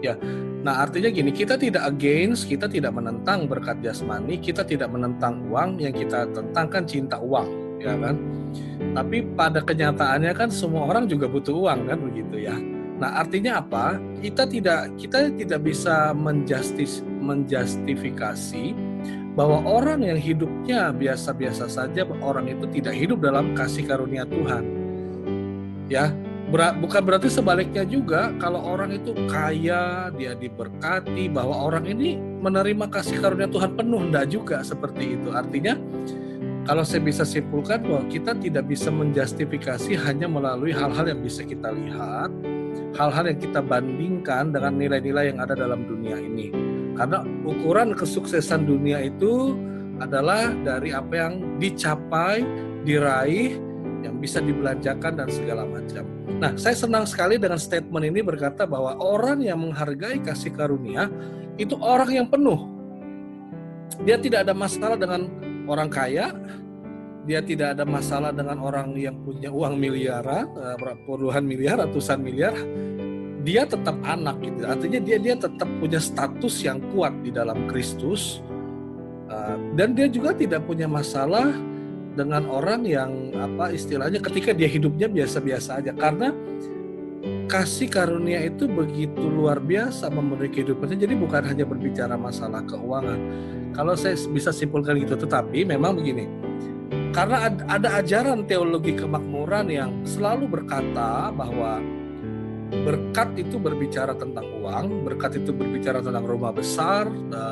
Ya. Nah, artinya gini, kita tidak against, kita tidak menentang berkat jasmani, kita tidak menentang uang, yang kita tentang kan cinta uang, ya kan? Tapi pada kenyataannya kan semua orang juga butuh uang, kan begitu ya. Nah, artinya apa? Kita tidak bisa menjustifikasi bahwa orang yang hidupnya biasa-biasa saja, orang itu tidak hidup dalam kasih karunia Tuhan. Ya, bukan berarti sebaliknya juga kalau orang itu kaya, dia diberkati, bahwa orang ini menerima kasih karunia Tuhan penuh, enggak juga seperti itu. Artinya kalau saya bisa simpulkan bahwa kita tidak bisa menjustifikasi hanya melalui hal-hal yang bisa kita lihat, hal-hal yang kita bandingkan dengan nilai-nilai yang ada dalam dunia ini. Karena ukuran kesuksesan dunia itu adalah dari apa yang dicapai, diraih, yang bisa dibelanjakan dan segala macam. Nah, saya senang sekali dengan statement ini berkata bahwa orang yang menghargai kasih karunia itu orang yang penuh. Dia tidak ada masalah dengan orang kaya, dia tidak ada masalah dengan orang yang punya uang miliaran, puluhan miliar, ratusan miliar. Dia tetap anak gitu. Artinya dia tetap punya status yang kuat di dalam Kristus, dan dia juga tidak punya masalah dengan orang yang istilahnya ketika dia hidupnya biasa-biasa aja, karena kasih karunia itu begitu luar biasa memenuhi kehidupannya. Jadi bukan hanya berbicara masalah keuangan. Kalau saya bisa simpulkan gitu, tetapi memang begini. Karena ada ajaran teologi kemakmuran yang selalu berkata bahwa berkat itu berbicara tentang uang, berkat itu berbicara tentang rumah besar,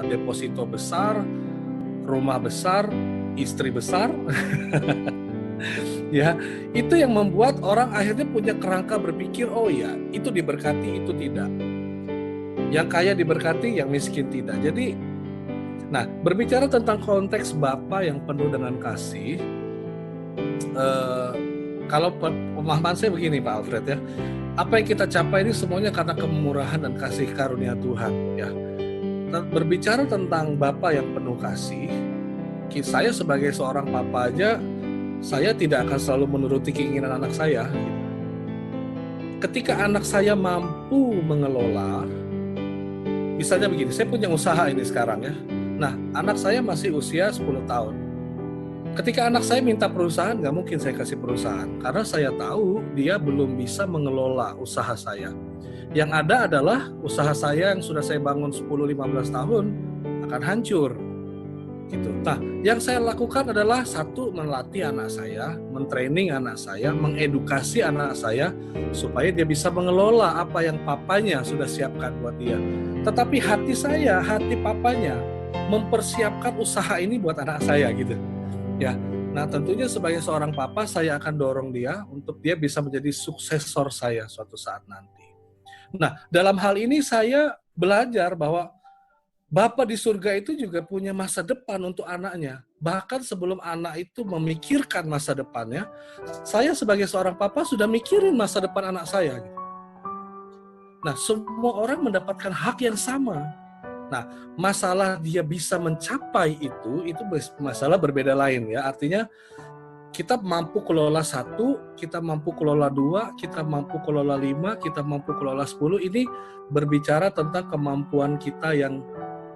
deposito besar, rumah besar, istri besar. Ya, itu yang membuat orang akhirnya punya kerangka berpikir, oh ya, itu diberkati, itu tidak. Yang kaya diberkati, yang miskin tidak. Jadi, nah, berbicara tentang konteks Bapa yang penuh dengan kasih, kalau pemahaman saya begini Pak Alfred ya, apa yang kita capai ini semuanya karena kemurahan dan kasih karunia Tuhan ya. Berbicara tentang Bapa yang penuh kasih, saya sebagai seorang papa aja, saya tidak akan selalu menuruti keinginan anak saya. Ketika anak saya mampu mengelola, misalnya begini, saya punya usaha ini sekarang ya. Nah, anak saya masih usia 10 tahun. Ketika anak saya minta perusahaan, nggak mungkin saya kasih perusahaan. Karena saya tahu dia belum bisa mengelola usaha saya. Yang ada adalah usaha saya yang sudah saya bangun 10-15 tahun akan hancur. Gitu. Nah, yang saya lakukan adalah satu, melatih anak saya, mentraining anak saya, mengedukasi anak saya, supaya dia bisa mengelola apa yang papanya sudah siapkan buat dia. Tetapi hati saya, hati papanya, mempersiapkan usaha ini buat anak saya gitu. Ya, nah tentunya sebagai seorang papa saya akan dorong dia untuk dia bisa menjadi suksesor saya suatu saat nanti. Nah, dalam hal ini saya belajar bahwa Bapa di surga itu juga punya masa depan untuk anaknya. Bahkan sebelum anak itu memikirkan masa depannya, saya sebagai seorang papa sudah mikirin masa depan anak saya. Nah, semua orang mendapatkan hak yang sama. Nah, masalah dia bisa mencapai itu masalah berbeda lain ya. Artinya kita mampu kelola 1, kita mampu kelola 2, kita mampu kelola 5, kita mampu kelola 10. Ini berbicara tentang kemampuan kita yang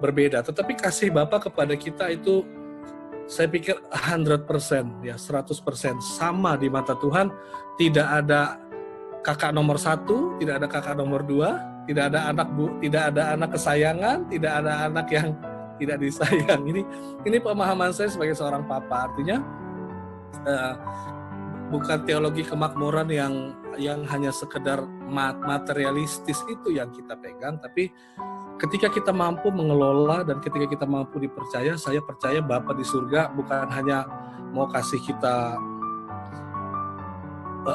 berbeda. Tetapi kasih Bapa kepada kita itu saya pikir 100%, ya 100% sama di mata Tuhan. Tidak ada kakak nomor 1, tidak ada kakak nomor 2, tidak ada anak kesayangan, tidak ada anak yang tidak disayang. Ini pemahaman saya sebagai seorang papa. Artinya bukan teologi kemakmuran yang hanya sekedar materialistis itu yang kita pegang, tapi ketika kita mampu mengelola dan ketika kita mampu dipercaya, saya percaya Bapa di surga bukan hanya mau kasih kita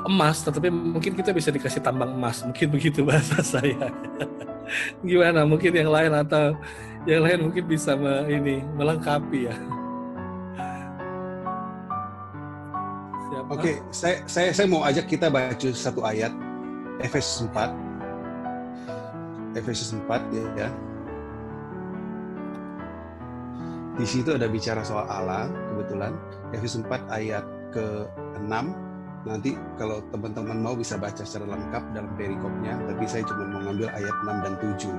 emas, tetapi mungkin kita bisa dikasih tambang emas, mungkin begitu bahasa saya. Gimana? Mungkin yang lain atau yang lain mungkin bisa melengkapi ya. Siapa? Oke, saya mau ajak kita baca satu ayat Efesus 4. Efesus 4 ya. Di situ ada bicara soal Allah kebetulan. Efesus 4 ayat ke-6. Nanti kalau teman-teman mau bisa baca secara lengkap dalam perikopnya, tapi saya cuma mau ngambil ayat 6 dan 7.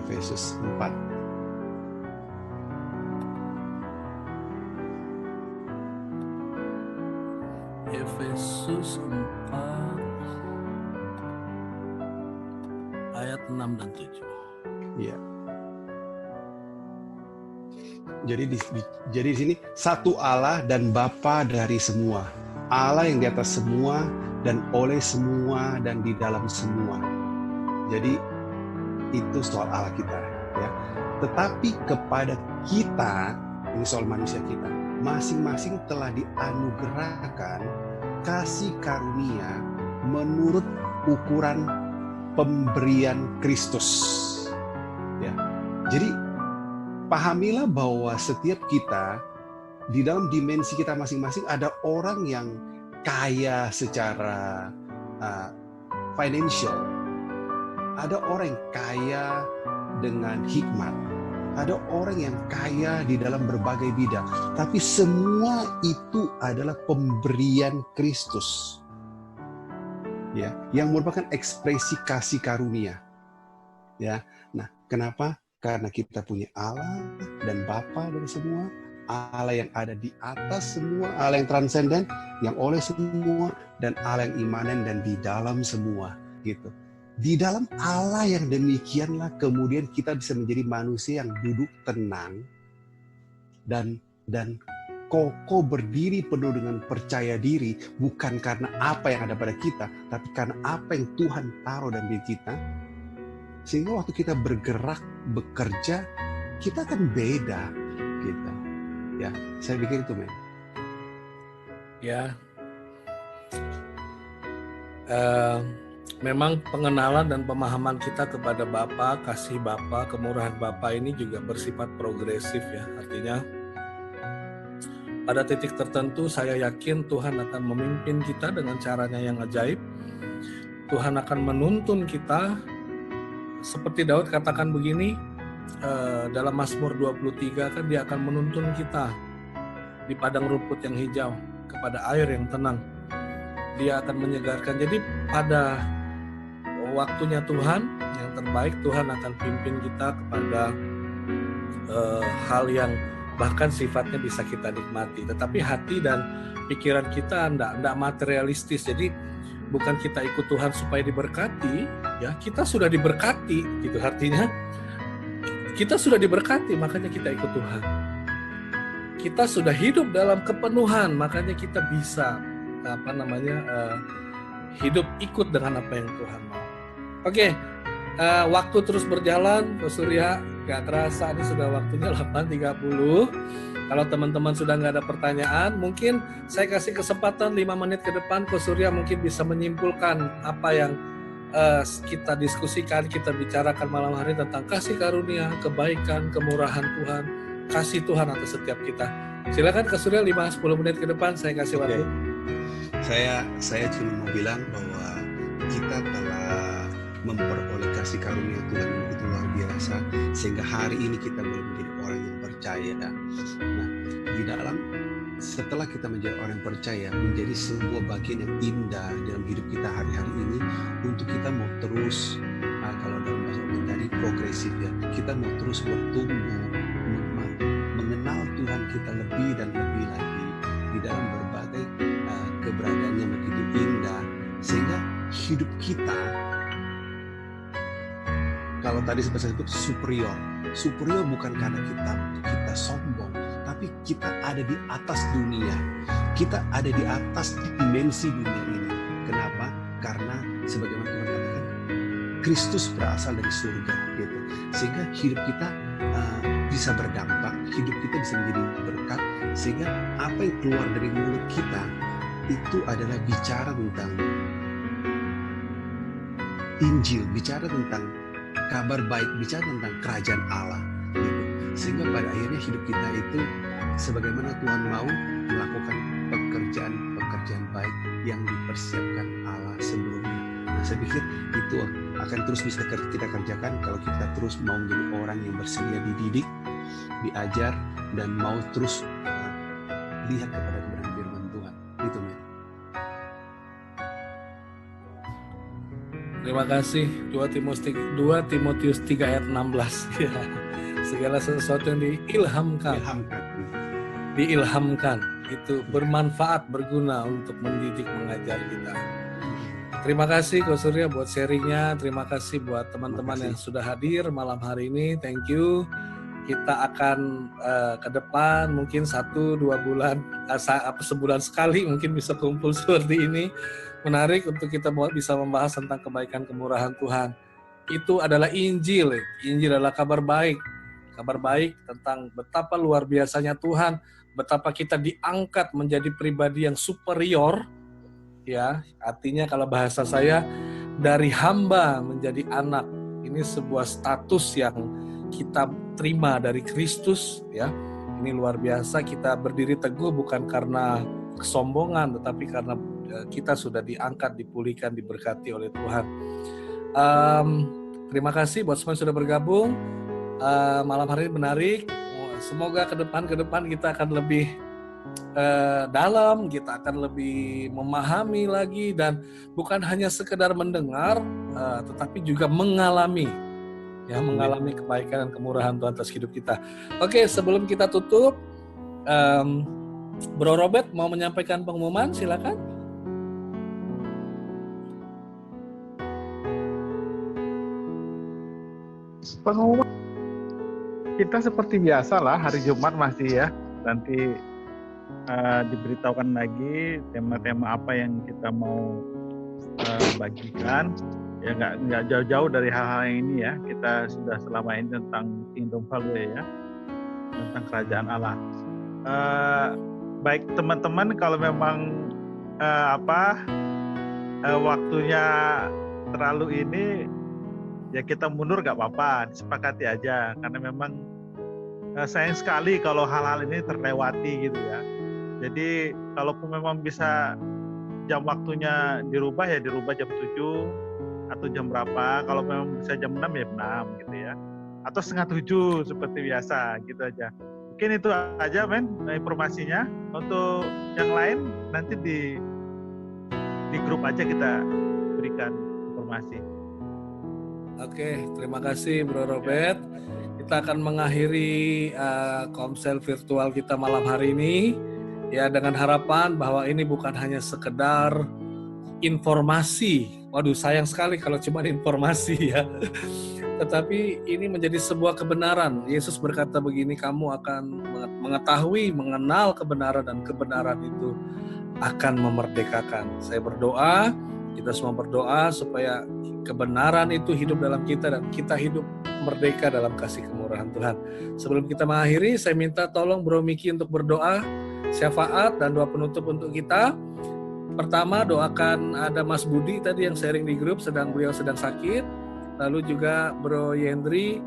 Efesus 4. Efesus 4 ayat 6 dan 7. Iya. Jadi di sini satu Allah dan Bapa dari semua. Allah yang di atas semua dan oleh semua dan di dalam semua. Jadi itu soal Allah kita ya. Tetapi kepada kita, ini soal manusia kita, masing-masing telah dianugerahkan kasih karunia menurut ukuran pemberian Kristus. Ya. Jadi pahamilah bahwa setiap kita di dalam dimensi kita masing-masing ada orang yang kaya secara financial, ada orang yang kaya dengan hikmat, ada orang yang kaya di dalam berbagai bidang, tapi semua itu adalah pemberian Kristus, ya, yang merupakan ekspresi kasih karunia, ya. Nah, kenapa? Karena kita punya Allah dan Bapa dari semua, Allah yang ada di atas semua, Allah yang transenden, yang oleh semua, dan Allah yang imanen dan di dalam semua, gitu. Di dalam Allah yang demikianlah kemudian kita bisa menjadi manusia yang duduk tenang dan kokoh berdiri penuh dengan percaya diri, bukan karena apa yang ada pada kita, tapi karena apa yang Tuhan taruh dalam diri kita. Sehingga waktu kita bergerak, bekerja, kita akan beda gitu. Ya, saya pikir itu, men. Ya. Memang pengenalan dan pemahaman kita kepada Bapa, kasih Bapa, kemurahan Bapa ini juga bersifat progresif ya. Artinya pada titik tertentu saya yakin Tuhan akan memimpin kita dengan caranya yang ajaib. Tuhan akan menuntun kita. Seperti Daud katakan begini, dalam Mazmur 23 kan dia akan menuntun kita di padang rumput yang hijau kepada air yang tenang. Dia akan menyegarkan. Jadi pada waktunya Tuhan yang terbaik, Tuhan akan pimpin kita kepada hal yang bahkan sifatnya bisa kita nikmati. Tetapi hati dan pikiran kita enggak materialistis. Jadi bukan kita ikut Tuhan supaya diberkati, ya kita sudah diberkati, gitu. Artinya kita sudah diberkati, makanya kita ikut Tuhan. Kita sudah hidup dalam kepenuhan, makanya kita bisa hidup ikut dengan apa yang Tuhan mau. Oke, waktu terus berjalan, Pak Surya, gak kerasa ini sudah waktunya 8.30. Kalau teman-teman sudah nggak ada pertanyaan, mungkin saya kasih kesempatan 5 menit ke depan, Ko Surya mungkin bisa menyimpulkan apa yang kita diskusikan, kita bicarakan malam hari tentang kasih karunia, kebaikan, kemurahan Tuhan, kasih Tuhan atas setiap kita. Silakan Ko Surya 5-10 menit ke depan, saya kasih waktu. Saya cuma mau bilang bahwa kita telah memperoleh kasih karunia Tuhan yang begitu luar biasa, sehingga hari ini kita boleh menjadi orang yang percaya. Nah, di dalam setelah kita menjadi orang yang percaya, menjadi sebuah bagian yang indah dalam hidup kita hari-hari ini, untuk kita mau terus, kalau dalam bahasa orang tadi progresif ya, kita mau terus bertumbuh, mengenal Tuhan kita lebih dan lebih lagi di dalam berbagai keberadaan yang begitu indah, sehingga hidup kita, kalau tadi seperti itu, superior bukan karena kita sombong, tapi kita ada di atas dunia, kita ada di atas dimensi dunia ini. Kenapa? Karena sebagaimana Tuhan katakan, Kristus berasal dari surga, gitu. Sehingga hidup kita bisa berdampak, hidup kita bisa menjadi berkat, sehingga apa yang keluar dari mulut kita itu adalah bicara tentang Injil, bicara tentang kabar baik, bicara tentang kerajaan Allah, gitu. Sehingga pada akhirnya hidup kita itu sebagaimana Tuhan mau melakukan pekerjaan baik yang dipersiapkan Allah sebelumnya. Nah, saya pikir itu akan terus bisa kita kerjakan kalau kita terus mau menjadi orang yang bersedia dididik, diajar, dan mau terus lihat kepada kebenaran firman Tuhan. Itu, men. Terima kasih. 2 Timotius 3 ayat 16. Ya. Segala sesuatu yang diilhamkan itu bermanfaat, berguna untuk mendidik, mengajar kita. Terima kasih Ko Surya buat sharingnya. Terima kasih buat teman-teman yang sudah hadir malam hari ini. Thank you. Kita akan ke depan mungkin 1-2 bulan, sebulan sekali mungkin bisa kumpul seperti ini. Menarik untuk kita bisa membahas tentang kebaikan kemurahan Tuhan. Itu adalah Injil. Injil adalah kabar baik. Kabar baik tentang betapa luar biasanya Tuhan, betapa kita diangkat menjadi pribadi yang superior. Ya, artinya kalau bahasa saya, dari hamba menjadi anak. Ini sebuah status yang kita terima dari Kristus, ya. Ini luar biasa, kita berdiri teguh bukan karena kesombongan, tetapi karena kita sudah diangkat, dipulihkan, diberkati oleh Tuhan. Terima kasih buat semua yang sudah bergabung. Malam hari ini menarik. Semoga ke depan kita akan lebih dalam, kita akan lebih memahami lagi, dan bukan hanya sekedar mendengar, tetapi juga mengalami kebaikan dan kemurahan Tuhan atas hidup kita. Oke, sebelum kita tutup, Bro Robert mau menyampaikan pengumuman, silakan. Pengumuman kita seperti biasa lah, hari Jumat masih ya, nanti diberitahukan lagi tema-tema apa yang kita mau bagikan. Ya nggak jauh-jauh dari hal-hal yang ini ya, kita sudah selama ini tentang kingdom value ya, tentang kerajaan Allah. Baik teman-teman, kalau memang waktunya terlalu ini, ya kita mundur nggak apa-apa, disepakati aja, karena memang sayang sekali kalau hal-hal ini terlewati gitu ya. Jadi kalaupun memang bisa jam waktunya dirubah, ya dirubah jam 7 atau jam berapa. Kalau memang bisa jam 6 ya 6 gitu ya, atau 6:30 seperti biasa gitu aja. Mungkin itu aja informasinya. Untuk yang lain nanti di grup aja kita berikan informasi. Oke, terima kasih Bro Robert. Kita akan mengakhiri komsel virtual kita malam hari ini, ya, dengan harapan bahwa ini bukan hanya sekedar informasi. Waduh, sayang sekali kalau cuma informasi ya. Tetapi ini menjadi sebuah kebenaran. Yesus berkata begini, kamu akan mengetahui, mengenal kebenaran, dan kebenaran itu akan memerdekakan. Saya berdoa, kita semua berdoa supaya kebenaran itu hidup dalam kita dan kita hidup merdeka dalam kasih kemurahan Tuhan. Sebelum kita mengakhiri, saya minta tolong Bro Miki untuk berdoa, syafaat, dan doa penutup untuk kita. Pertama, doakan ada Mas Budi tadi yang sharing di grup, beliau sedang sakit. Lalu juga Bro Yendri,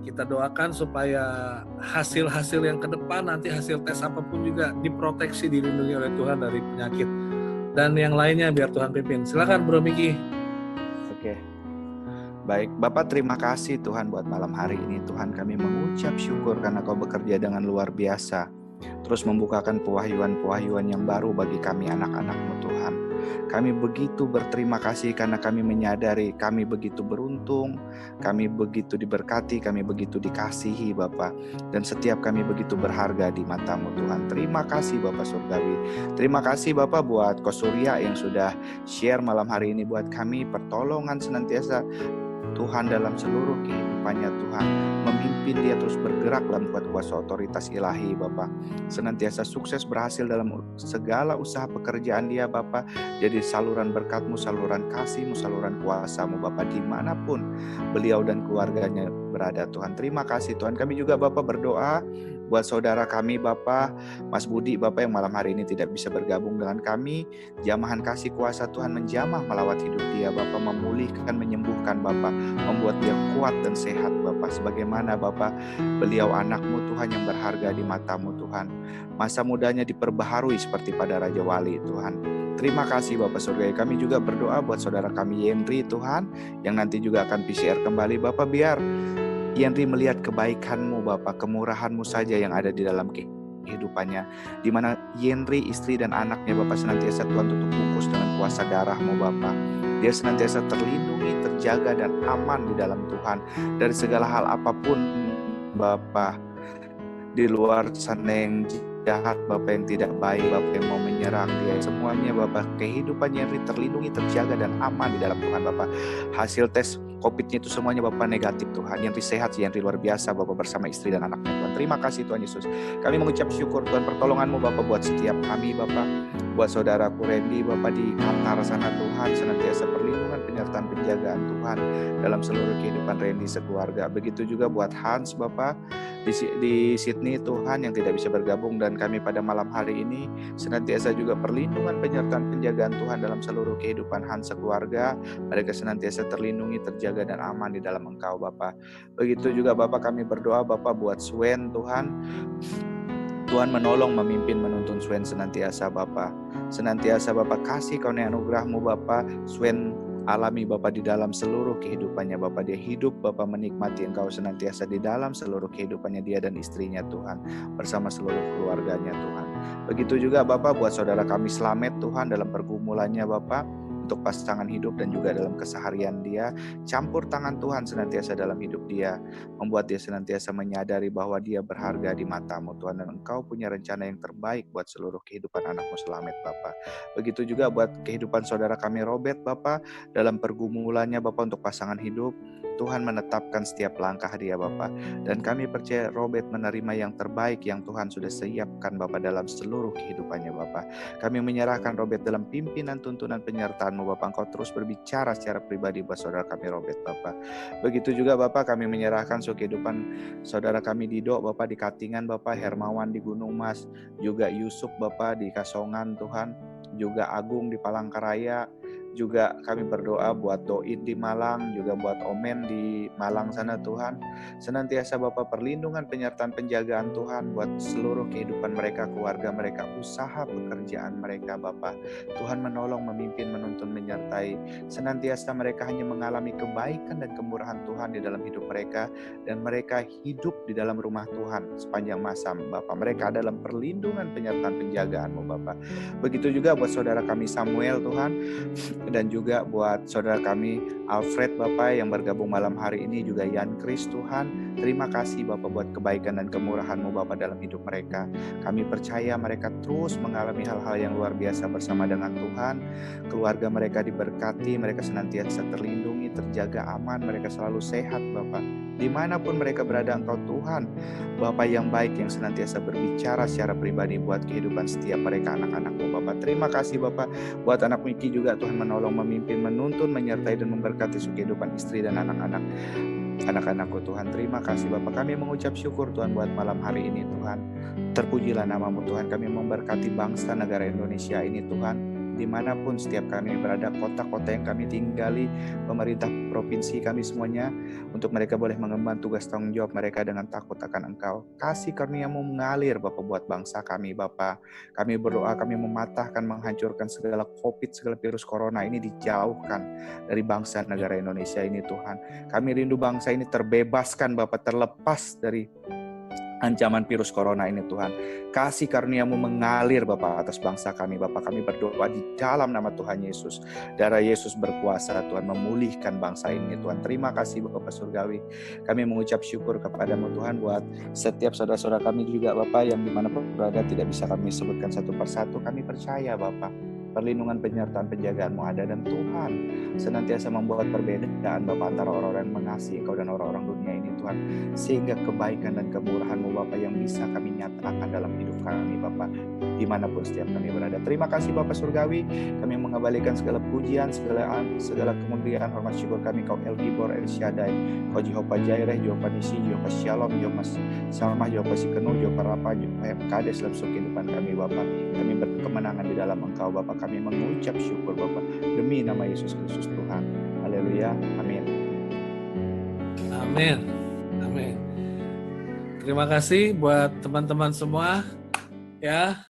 kita doakan supaya hasil-hasil yang ke depan, nanti hasil tes apapun juga diproteksi, dilindungi oleh Tuhan dari penyakit. Dan yang lainnya biar Tuhan pimpin. Silakan Bro Miki. Oke. Baik, Bapak terima kasih Tuhan buat malam hari ini. Tuhan, kami mengucap syukur karena Kau bekerja dengan luar biasa. Terus membukakan pewahyuan-pewahyuan yang baru bagi kami anak-anak-Mu Tuhan. Kami begitu berterima kasih karena kami menyadari kami begitu beruntung, kami begitu diberkati, kami begitu dikasihi Bapa. Dan setiap kami begitu berharga di mata-Mu Tuhan. Terima kasih Bapak Surgawi. Terima kasih Bapak buat Ko Surya yang sudah share malam hari ini buat kami pertolongan senantiasa Tuhan dalam seluruh kehidupannya Tuhan. Memimpin dia terus bergerak dalam kuasa otoritas ilahi Bapa. Senantiasa sukses berhasil dalam segala usaha pekerjaan dia Bapa. Jadi saluran berkat-Mu, saluran kasih-Mu, saluran kuasa-Mu Bapa, dimanapun beliau dan keluarganya berada Tuhan. Terima kasih Tuhan. Kami juga Bapa berdoa buat saudara kami Bapa, Mas Budi Bapa yang malam hari ini tidak bisa bergabung dengan kami. Jamahan kasih kuasa Tuhan menjamah melawat hidup dia Bapa, memulihkan, menyembuhkan Bapa, membuat dia kuat dan sehat Bapa. Sebagaimana Bapa, beliau anak-Mu Tuhan yang berharga di mata-Mu Tuhan. Masa mudanya diperbaharui seperti pada Raja Wali Tuhan. Terima kasih Bapak Surgawi. Kami juga berdoa buat saudara kami Yendri Tuhan, yang nanti juga akan PCR kembali Bapak. Biar Yendri melihat kebaikan-Mu Bapak, kemurahan-Mu saja yang ada di dalam kehidupannya, di mana Yendri, istri dan anaknya Bapak senantiasa Tuhan tutup bungkus dengan kuasa darah-Mu Bapak. Dia senantiasa terlindungi, terjaga dan aman di dalam Tuhan dari segala hal apapun Bapak, di luar sana yang jahat Bapak, yang tidak baik Bapak, yang mau menyerang dia, semuanya Bapak, kehidupannya terlindungi, terjaga dan aman di dalam Tuhan Bapak. Hasil tes COVID-nya itu semuanya Bapak negatif Tuhan. Yang sehat, yang luar biasa Bapak bersama istri dan anaknya Tuhan. Terima kasih Tuhan Yesus. Kami mengucap syukur Tuhan pertolongan-Mu Bapak buat setiap kami Bapak, buat saudaraku Randy Bapak di Qatar sana Tuhan, senantiasa perlindungan, penyertaan, penjagaan Tuhan dalam seluruh kehidupan Randy sekeluarga. Begitu juga buat Hans Bapak di Sydney Tuhan yang tidak bisa bergabung, dan kami pada malam hari ini senantiasa juga perlindungan, penyertaan, penjagaan Tuhan dalam seluruh kehidupan Hans sekeluarga. Mereka senantiasa terlindungi, terjaga dan aman di dalam Engkau Bapak. Begitu juga Bapak kami berdoa Bapak buat Swen Tuhan. Tuhan menolong, memimpin, menuntun Swen senantiasa Bapak. Senantiasa Bapak kasih karunia anugerah-Mu Bapak. Swen alami Bapak di dalam seluruh kehidupannya Bapak. Dia hidup Bapak menikmati Engkau senantiasa di dalam seluruh kehidupannya dia dan istrinya Tuhan, bersama seluruh keluarganya Tuhan. Begitu juga Bapak buat saudara kami Slamet Tuhan dalam pergumulannya Bapak, untuk pasangan hidup dan juga dalam keseharian dia. Campur tangan Tuhan senantiasa dalam hidup dia, membuat dia senantiasa menyadari bahwa dia berharga di mata-Mu Tuhan, dan Engkau punya rencana yang terbaik buat seluruh kehidupan anak-Mu Slamet Bapak. Begitu juga buat kehidupan saudara kami Robert Bapak, dalam pergumulannya Bapak untuk pasangan hidup. Tuhan menetapkan setiap langkah dia Bapak, dan kami percaya Robert menerima yang terbaik yang Tuhan sudah siapkan Bapak dalam seluruh kehidupannya Bapak. Kami menyerahkan Robert dalam pimpinan, tuntunan, penyertaan-Mu Bapak. Engkau terus berbicara secara pribadi buat saudara kami Robert Bapak. Begitu juga Bapak kami menyerahkan kehidupan saudara kami Dido Bapak di Katingan Bapak, Hermawan di Gunung Mas, juga Yusuf Bapak di Kasongan Tuhan, juga Agung di Palangkaraya. Juga kami berdoa buat Doin di Malang, juga buat Omen di Malang sana Tuhan. Senantiasa Bapak perlindungan, penyertaan, penjagaan Tuhan buat seluruh kehidupan mereka, keluarga mereka, usaha pekerjaan mereka Bapak. Tuhan menolong, memimpin, menuntun, menyertai. Senantiasa mereka hanya mengalami kebaikan dan kemurahan Tuhan di dalam hidup mereka, dan mereka hidup di dalam rumah Tuhan sepanjang masa Bapak. Mereka dalam perlindungan, penyertaan, penjagaan-Mu Bapak. Begitu juga buat saudara kami Samuel Tuhan, dan juga buat saudara kami Alfred Bapak yang bergabung malam hari ini, juga Yan Kris Tuhan. Terima kasih Bapak buat kebaikan dan kemurahan-Mu Bapak dalam hidup mereka. Kami percaya mereka terus mengalami hal-hal yang luar biasa bersama dengan Tuhan. Keluarga mereka diberkati, mereka senantiasa terlindungi, terjaga aman, mereka selalu sehat Bapak. Dimanapun mereka berada, Engkau Tuhan Bapak yang baik, yang senantiasa berbicara secara pribadi buat kehidupan setiap mereka, anak-anak-Mu Bapak. Terima kasih Bapak buat anak Miki juga, Tuhan menolong, memimpin, menuntun, menyertai dan memberkati kehidupan istri dan anak-anakku Tuhan. Terima kasih Bapak. Kami mengucap syukur Tuhan buat malam hari ini Tuhan. Terpujilah nama-Mu Tuhan. Kami memberkati bangsa negara Indonesia ini Tuhan. dimanapun setiap kami berada, kota-kota yang kami tinggali, pemerintah provinsi kami semuanya, untuk mereka boleh mengemban tugas tanggung jawab mereka dengan takut akan Engkau. Kasih karunia-Mu mengalir Bapa buat bangsa kami Bapa. Kami berdoa, kami mematahkan, menghancurkan segala COVID, segala virus corona ini dijauhkan dari bangsa negara Indonesia ini Tuhan. Kami rindu bangsa ini terbebaskan Bapa, terlepas dari ancaman virus corona ini Tuhan. Kasih karunia-Mu mengalir Bapa atas bangsa kami Bapa. Kami berdoa di dalam nama Tuhan Yesus. Darah Yesus berkuasa Tuhan memulihkan bangsa ini Tuhan. Terima kasih Bapa Surgawi. Kami mengucap syukur kepada-Mu Tuhan buat setiap saudara-saudara kami juga Bapa yang dimanapun berada tidak bisa kami sebutkan satu persatu. Kami percaya Bapa, perlindungan, penyertaan, penjagaan-Mu ada, dan Tuhan senantiasa membuat perbedaan Bapa antara orang-orang yang mengasihi Engkau dan orang-orang dunia ini Tuhan, sehingga kebaikan dan kemurahan-Mu Bapa yang bisa kami nyatakan dalam hidup kami Bapa dimanapun setiap kami berada. Terima kasih Bapa Surgawi, kami mengembalikan segala pujian, segala kemuliaan, hormat, syukur kami Kau El Gibor, El Shaddai, Kau Jehovah Jireh, Jehovah Nisi, Jehovah Shalom, Jehovah Salmah, Jehovah Sikenu, Jehovah Rafa, Jehovah Kades dalam kehidupan kami Bapa. Kami berkemenangan di dalam Engkau Bapa. Kami mengucap syukur Bapa demi nama Yesus Kristus Tuhan. Haleluya. Amin. Amin. Amin. Terima kasih buat teman-teman semua ya.